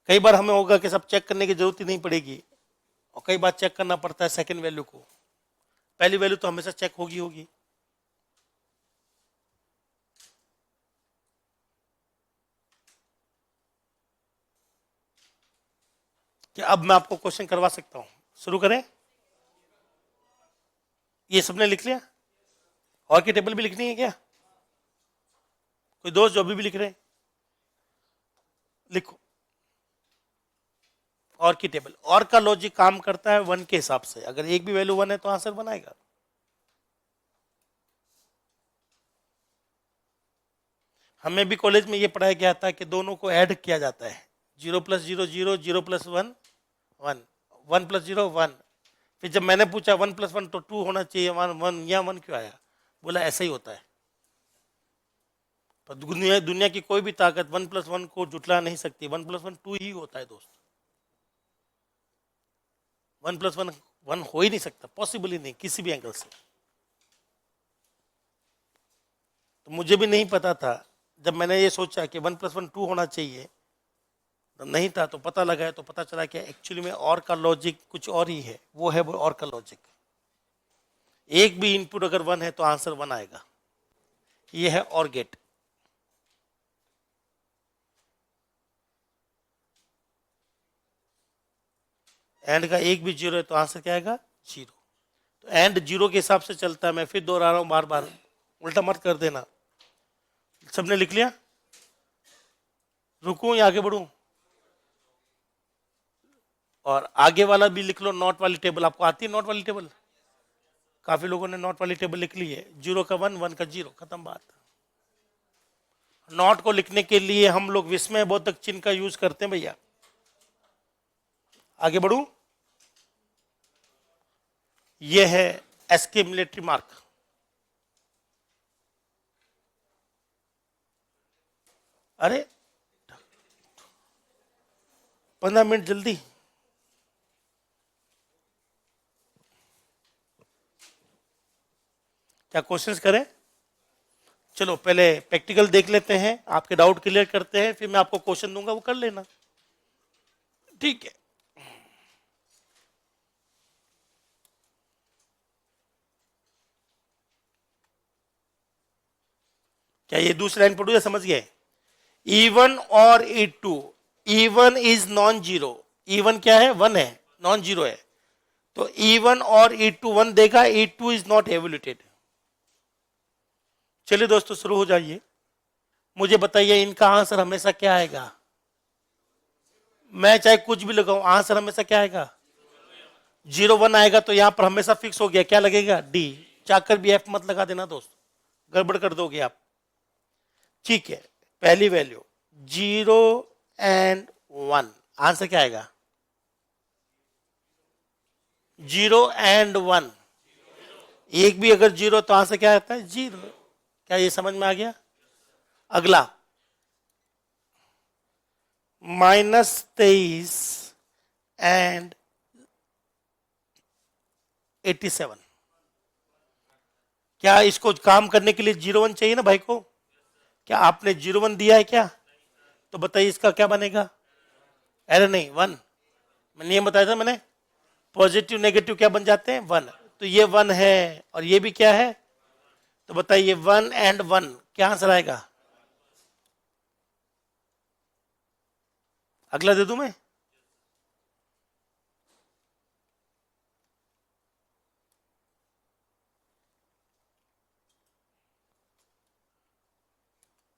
कई बार हमें होगा कि सब चेक करने की जरूरत ही नहीं पड़ेगी, और कई बार चेक करना पड़ता है सेकंड वैल्यू को। पहली वैल्यू तो हमेशा चेक होगी। क्या अब मैं आपको क्वेश्चन करवा सकता हूं? शुरू करें? ये सबने लिख लिया? और की टेबल भी लिखनी है क्या? कोई दोस्त जो अभी भी लिख रहे हैं लिखो। और की टेबल, और का लॉजिक काम करता है वन के हिसाब से। अगर एक भी वैल्यू वन है तो आंसर बनाएगा। हमें भी कॉलेज में ये पढ़ाया गया था कि दोनों को ऐड किया जाता है, 0 + 0 0, 0 + 1 1, 1 + 0 1। फिर जब मैंने पूछा 1 + 1 तो 2 होना चाहिए, 1 1 या 1 क्यों आया? बोला ऐसा ही होता है। पर दुनिया की कोई भी ताकत 1 + 1 को जुटला नहीं सकती। 1 + 1 2 ही होता है दोस्त। 1 + 1 1 हो ही नहीं सकता, पॉसिबल ही नहीं किसी भी एंगल से। तो मुझे भी नहीं पता था, जब मैंने ये सोचा कि 1 + 1 2 होना चाहिए, तो नहीं था, तो पता लगा, तो पता चला कि एक्चुअली में और का लॉजिक कुछ और ही है। वो है वो और का लॉजिक। एक भी इनपुट अगर 1 है तो आंसर 1 आएगा। ये है और गेट। एंड का एक भी 0 है तो आंसर क्या आएगा? 0। तो एंड 0 के हिसाब से चलता है। मैं फिर दोहरा रहा हूं बार बार, उल्टा मत कर देना। सबने लिख लिया? रुकूं या आगे बढ़ूं? और आगे वाला भी लिख लो, नॉट वाली टेबल। आपको आती है नॉट वाली टेबल? काफी लोगों ने नॉट वाली टेबल लिख ली है। 0 का 1, 1 का 0, खत्म बात। नॉट को लिखने के लिए हम लोग विस्मय बोधक चिन्ह का यूज करते हैं भैया। आगे बढ़ू? ये है एसके मिलिट्री मार्क। अरे 15 मिनट जल्दी। क्या क्वेश्चंस करें? चलो पहले प्रैक्टिकल देख लेते हैं, आपके डाउट क्लियर करते हैं, फिर मैं आपको क्वेश्चन दूंगा, वो कर लेना, ठीक है। क्या ये दूसरी लाइन पढ़ू या समझ गए? E1 और E2, E1 is non zero. E1 क्या है? 1 है, नॉन जीरो है। तो E1 और E2 1 देगा, E2 इज नॉट एवोल्यूटेड। चलिए दोस्तों शुरू हो जाइए। मुझे बताइए इनका आंसर हमेशा क्या आएगा? मैं चाहे कुछ भी लगाऊं, आंसर हमेशा क्या आएगा? 0 1 आएगा। तो यहां पर हमेशा फिक्स हो गया, क्या लगेगा? डी। चाहकर भी एफ मत लगा देना दोस्त, गड़बड़ कर दोगे आप, ठीक है। पहली वैल्यू 0 और 1, आंसर क्या आएगा? जीरो एंड वन, एक भी अगर जीरो तो आंसर क्या आता है? जीरो। क्या ये समझ में आ गया? अगला -23 एंड 87, क्या इसको काम करने के लिए 01 चाहिए ना भाई को? क्या आपने 01 दिया है क्या? तो बताइए इसका क्या बनेगा? एरर नहीं, वन। मैं नियम बताया था मैंने, पॉजिटिव नेगेटिव क्या बन जाते हैं? वन। तो ये वन है और ये भी क्या है? तो बताइए वन एंड वन क्या आंसर आएगा? अगला दे दूं मैं?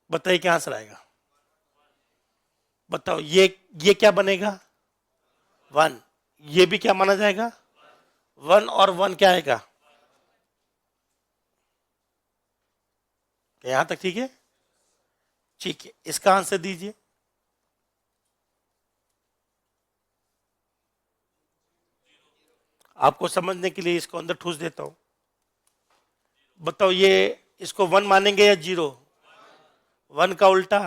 बताइए क्या आंसर आएगा? बताओ ये क्या बनेगा? वन। ये भी क्या माना जाएगा? वन और वन क्या आएगा? यहां तक ठीक है? ठीक है, इसका आंसर दीजिए। आपको समझने के लिए इसको अंदर ठूस देता हूं। बताओ ये इसको वन मानेंगे या जीरो? वन का उल्टा?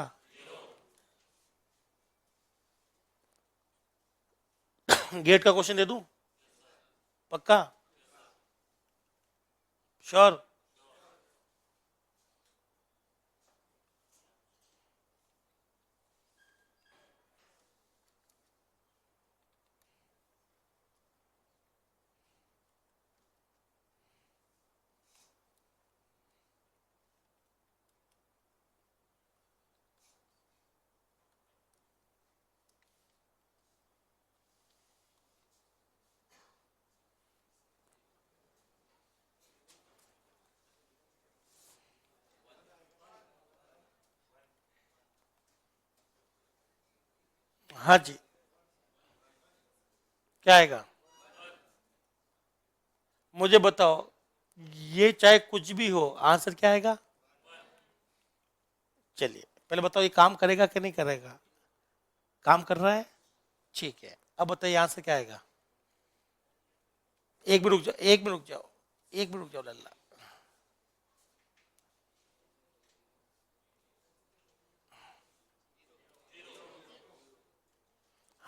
गेट का क्वेश्चन दे दूं? पक्का? श्योर? हाँ जी, क्या आएगा? मुझे बताओ, ये चाहे कुछ भी हो आंसर क्या आएगा? चलिए पहले बताओ ये काम करेगा कि नहीं करेगा? काम कर रहा है, ठीक है। अब बताइए आंसर क्या आएगा? एक मिनट रुक जाओ, एक मिनट रुक जाओ, एक मिनट रुक जाओ लल्ला।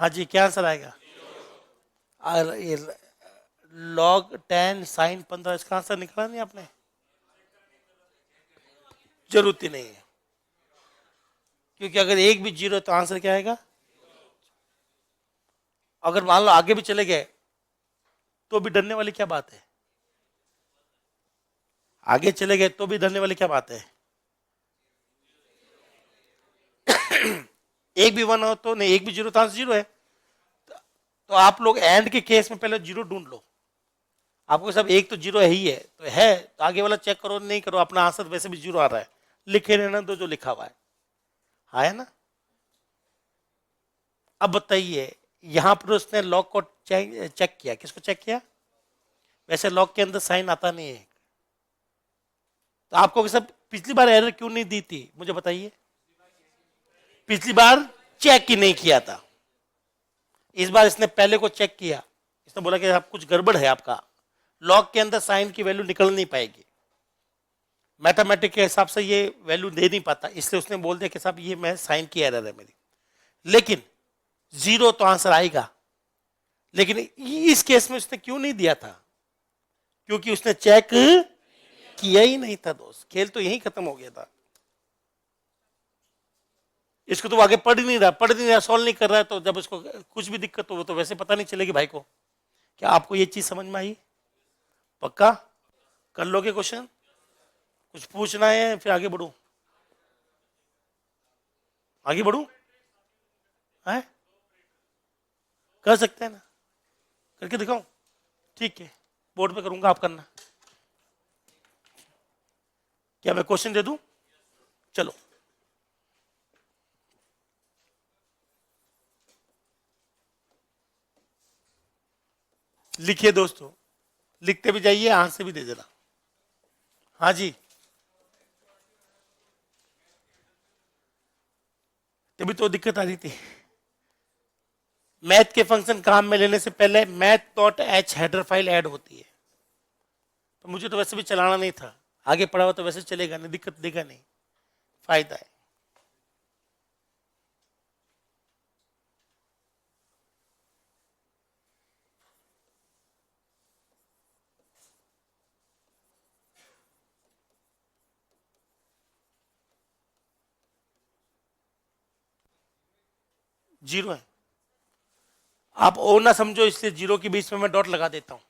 हाँ जी, क्या आंसर आएगा? और ये log 10 साइन 15, इसका आंसर निकाला नहीं आपने? जरूरत ही नहीं है, क्योंकि अगर एक भी जीरो तो आंसर क्या आएगा? अगर मान लो आगे भी चले गए तो भी डरने वाली क्या बात है? आगे चले गए तो भी डरने वाली क्या बात है? एक भी वन हो तो नहीं, एक भी जीरो तो आंसर जीरो है। तो आप लोग एंड के केस में पहले जीरो ढूंढ लो। आपको सब एक तो जीरो है तो आगे वाला चेक करो नहीं करो, अपना आंसर वैसे भी जीरो आ रहा है, लिखे रहना दो जो लिखा हुआ है। हाँ है ना? अब बताइए, यहां पर उसने लॉक को चेक किया, किसको चेक किया? वैसे लॉक के अंदर साइन आता नहीं है, तो आपको सब पिछली बार एरर क्यों नहीं दी थी मुझे बताइए? पिछली बार चेक ही नहीं किया था, इस बार इसने पहले को चेक किया। इसने बोला कि आप कुछ गड़बड़ है, आपका लॉग के अंदर साइन की वैल्यू निकल नहीं पाएगी, मैथमेटिक के हिसाब से ये वैल्यू दे नहीं पाता, इसलिए उसने बोल दिया कि साहब ये मैं साइन की एरर है मेरी। लेकिन जीरो तो आंसर आएगा, लेकिन इस केस में उसने क्यों नहीं दिया था? क्योंकि उसने चेक किया ही नहीं था दोस्त, खेल तो यही खत्म हो गया था। इसको तो आगे पढ़ नहीं रहा, सॉल्व नहीं कर रहा है, तो जब उसको कुछ भी दिक्कत हो तो वैसे पता नहीं चलेगी भाई को। क्या आपको ये चीज समझ में आई? पक्का कर लोगे क्वेश्चन? कुछ पूछना है फिर आगे बढ़ू? आगे बढ़ू है? कर सकते हैं ना? करके दिखाऊं? ठीक है, बोर्ड पे करूंगा, आप करना। क्या मैं क्वेश्चन दे दूं? चलो लिखिए दोस्तों, लिखते भी जाइए, आंसर भी दे देना। हाँ जी, तभी तो दिक्कत आ रही थी। मैथ के फंक्शन काम में लेने से पहले math dot H header file add होती है। तो मुझे तो वैसे भी चलाना नहीं था, आगे पढ़ा हुआ तो वैसे चलेगा नहीं, दिक्कत देगा नहीं, फायदा है। जीरो है, आप ओ ना समझो, इसलिए जीरो के बीच में मैं डॉट लगा देता हूं।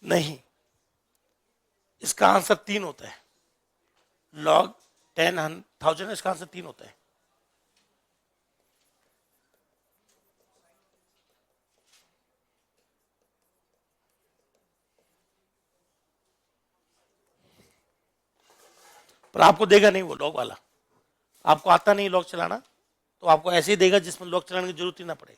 नहीं, इसका आंसर 3 होता है, लॉग 10,000 इसका आंसर 3 होता है। पर आपको देगा नहीं वो लॉग वाला, आपको आता नहीं लॉग चलाना, तो आपको ऐसे ही देगा जिसमें लॉग चलाने की जरूरत ही ना पड़े।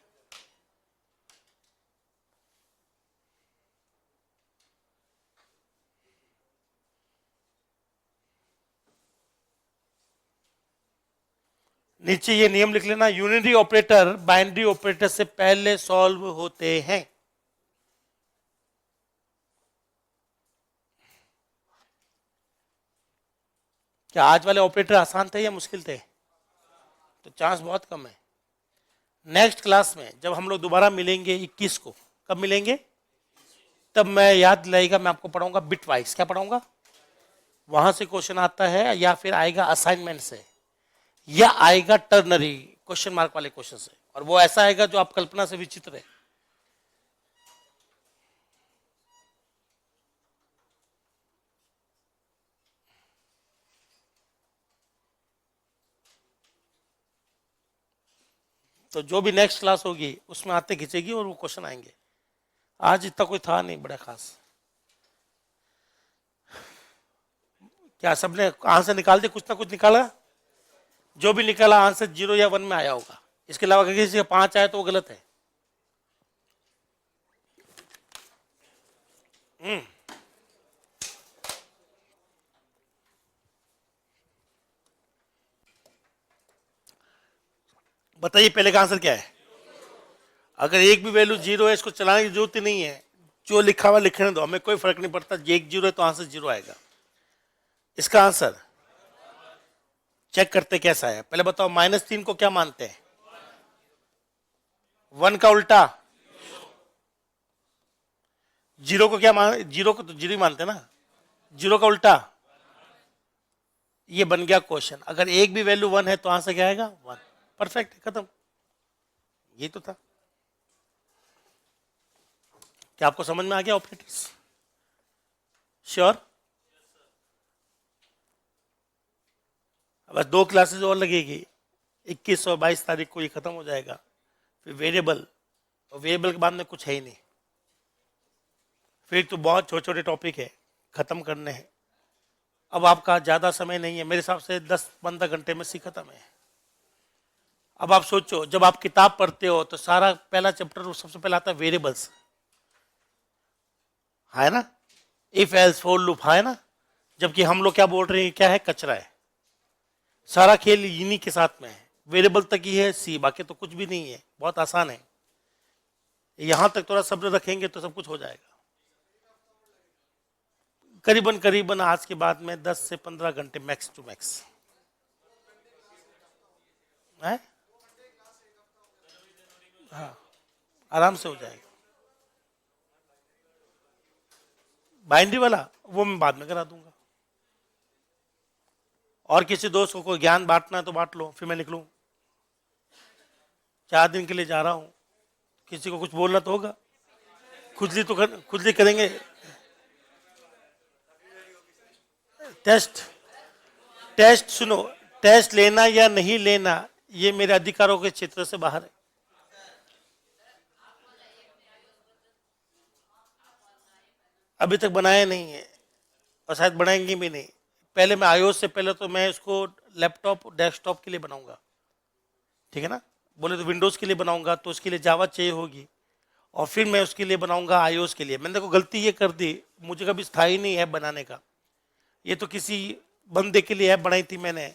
नीचे ये नियम लिख लेना, यूनिटरी ऑपरेटर बाइनरी ऑपरेटर से पहले सॉल्व होते हैं। क्या आज वाले ऑपरेटर आसान थे या मुश्किल थे? तो चांस बहुत कम है। नेक्स्ट क्लास में जब हम लोग दोबारा मिलेंगे 21 को, कब मिलेंगे? तब मैं याद लाएगा, मैं आपको पढ़ाऊंगा बिट वाइज। क्या पढ़ाऊंगा? वहां से क्वेश्चन आता है या फिर आएगा असाइनमेंट से, या आएगा टर्नरी क्वेश्चन मार्क वाले क्वेश्चन से, और वो ऐसा आएगा जो आप कल्पना से विचित्र है। तो जो भी नेक्स्ट क्लास होगी उसमें आते खींचेगी और वो क्वेश्चन आएंगे। आज इतना कोई था नहीं बड़ा खास। क्या सबने आंसर निकाल दिया? कुछ ना कुछ निकाला? जो भी निकाला आंसर 0 या 1 में आया होगा, इसके अलावा अगर किसी का 5 आया तो वो गलत है। बताइए पहले का आंसर क्या है? अगर एक भी वैल्यू 0 है, इसको चलाने की जरूरत ही नहीं है, जो लिखा हुआ लिखने दो, हमें कोई फर्क नहीं पड़ता। एक 0 है तो आंसर 0 आएगा। इसका आंसर चेक करते कैसा है, पहले बताओ। -3 को क्या मानते हैं? 1 का उल्टा। 0 को क्या मान? 0 को तो 0 ही मानते ना। 0 का उल्टा। ये बन गया क्वेश्चन। अगर एक भी वैल्यू 1 है तो आंसर क्या आएगा? 1। परफेक्ट, खत्म। ये तो था। क्या आपको समझ में आ गया ऑपरेटर्स? श्योर? बस 2 क्लासेस और लगेगी, 21 और 22 तारीख को ये खत्म हो जाएगा। फिर वेरिएबल, और वेरिएबल के बाद में कुछ है ही नहीं। फिर तो बहुत छोटे छोटे टॉपिक है, खत्म करने हैं। अब आपका ज्यादा समय नहीं है, मेरे हिसाब से 10-15 घंटे में सी खत्म है। अब आप सोचो, जब आप किताब पढ़ते हो तो सारा पहला चैप्टर सबसे पहले आता है वेरिएबल्स, है ना? इफ एल्स फॉर लूप, है ना? जबकि हम लोग क्या बोल रहे हैं, क्या है? कचरा है। सारा खेल इन्हीं के साथ में है, वेरिएबल तक ही है सी, बाकी तो कुछ भी नहीं है। बहुत आसान है, यहां तक थोड़ा सब्र रखेंगे तो सब कुछ हो जाएगा। करीबन करीबन आज के बाद में 10 से 15 घंटे मैक्स टू मैक्स है। हाँ, आराम से हो जाएगा। बाइनरी वाला वो मैं बाद में करा दूंगा। और किसी दोस्त को कोई ज्ञान बांटना है तो बांट लो, फिर मैं निकलूं। 4 दिन के लिए जा रहा हूं, किसी को कुछ बोलना तो होगा, खुजली करेंगे। टेस्ट सुनो, टेस्ट लेना या नहीं लेना ये मेरे अधिकारों के क्षेत्र से बाहर है। अभी तक बनाया नहीं है और शायद बनाएंगे भी नहीं। पहले मैं iOS से पहले तो मैं इसको लैपटॉप डेस्कटॉप के लिए बनाऊंगा, ठीक है ना। बोले तो विंडोज के लिए बनाऊंगा तो उसके लिए जावा चाहिए होगी, और फिर मैं उसके लिए बनाऊंगा iOS के लिए। मैंने देखो गलती ये कर दी, मुझे कभी स्थायी नहीं ऐप बनाने का। ये तो किसी बंदे के लिए ऐप बनाई थी मैंने,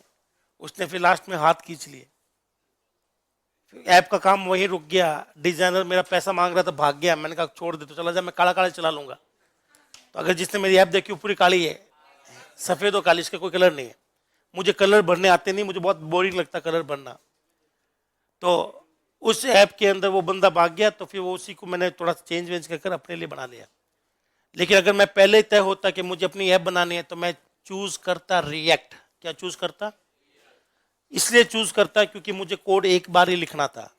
उसने फिर लास्ट में हाथ खींच लिए, ऐप का काम वहीं रुक गया। डिजाइनर मेरा पैसा मांग रहा था, भाग गया। मैंने कहा छोड़ दे, तो चला जा, मैं काला काला चला लूंगा। तो अगर जिसने मेरी ऐप देखी वो पूरी काली है, सफेद और काली, इसका कोई कलर नहीं है। मुझे कलर भरने आते नहीं, मुझे बहुत बोरिंग लगता कलर भरना। तो उस ऐप के अंदर वो बंदा भाग गया, तो फिर वो उसी को मैंने थोड़ा चेंज वेंज कर अपने लिए बना लिया। लेकिन अगर मैं पहले तय होता कि मुझे अपनी ऐप बनानी है तो मैं चूज करता रिएक्ट। क्या चूज करता? इसलिए चूज करता क्योंकि मुझे कोड एक बार ही लिखना था,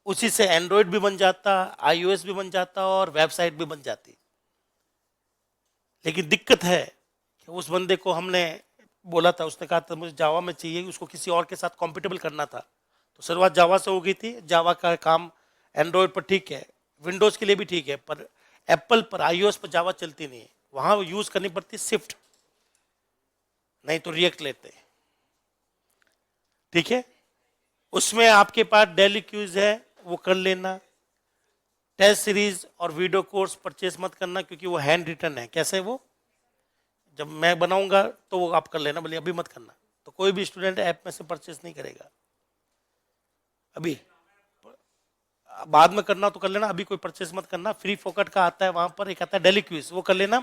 उसी से एंड्रॉयड भी बन जाता, iOS भी बन जाता और वेबसाइट भी बन जाती। लेकिन दिक्कत है कि उस बंदे को हमने बोला था, उसने कहा था मुझे जावा में चाहिए, उसको किसी और के साथ कॉम्पिटेबल करना था। तो शुरुआत जावा से हो गई थी। जावा का काम एंड्रॉयड पर ठीक है, विंडोज के लिए भी ठीक है, पर एप्पल पर iOS पर जावा चलती नहीं है। वहां यूज करनी पड़ती स्विफ्ट, नहीं तो रिएक्ट लेते, ठीक है। उसमें आपके पास डेली क्यूज है, वो कर लेना। टेस्ट सीरीज और वीडियो कोर्स परचेस मत करना क्योंकि वो हैंड रिटन है। कैसे? वो जब मैं बनाऊंगा तो वो आप कर लेना, बोले अभी मत करना। तो कोई भी स्टूडेंट ऐप में से परचेस नहीं करेगा, अभी बाद में करना तो कर लेना, अभी कोई परचेस मत करना। फ्री फोकट का आता है वहां पर, एक आता है डेली क्विज, वो कर लेना।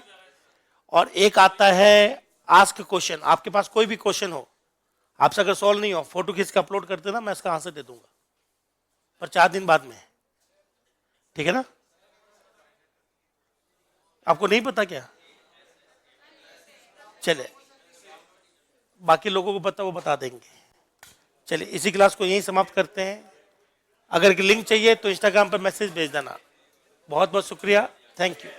और एक आता है आस्क क्वेश्चन। आपके पास कोई भी क्वेश्चन हो, आपसे अगर सॉल्व नहीं हो, फोटो खींच के अपलोड कर देना, मैं इसका आंसर दे दूंगा, पर 4 दिन बाद में, ठीक है ना। आपको नहीं पता क्या? चले, बाकी लोगों को पता वो बता देंगे। चलिए इसी क्लास को यहीं समाप्त करते हैं। अगर लिंक चाहिए तो इंस्टाग्राम पर मैसेज भेज देना। बहुत बहुत शुक्रिया, थैंक यू।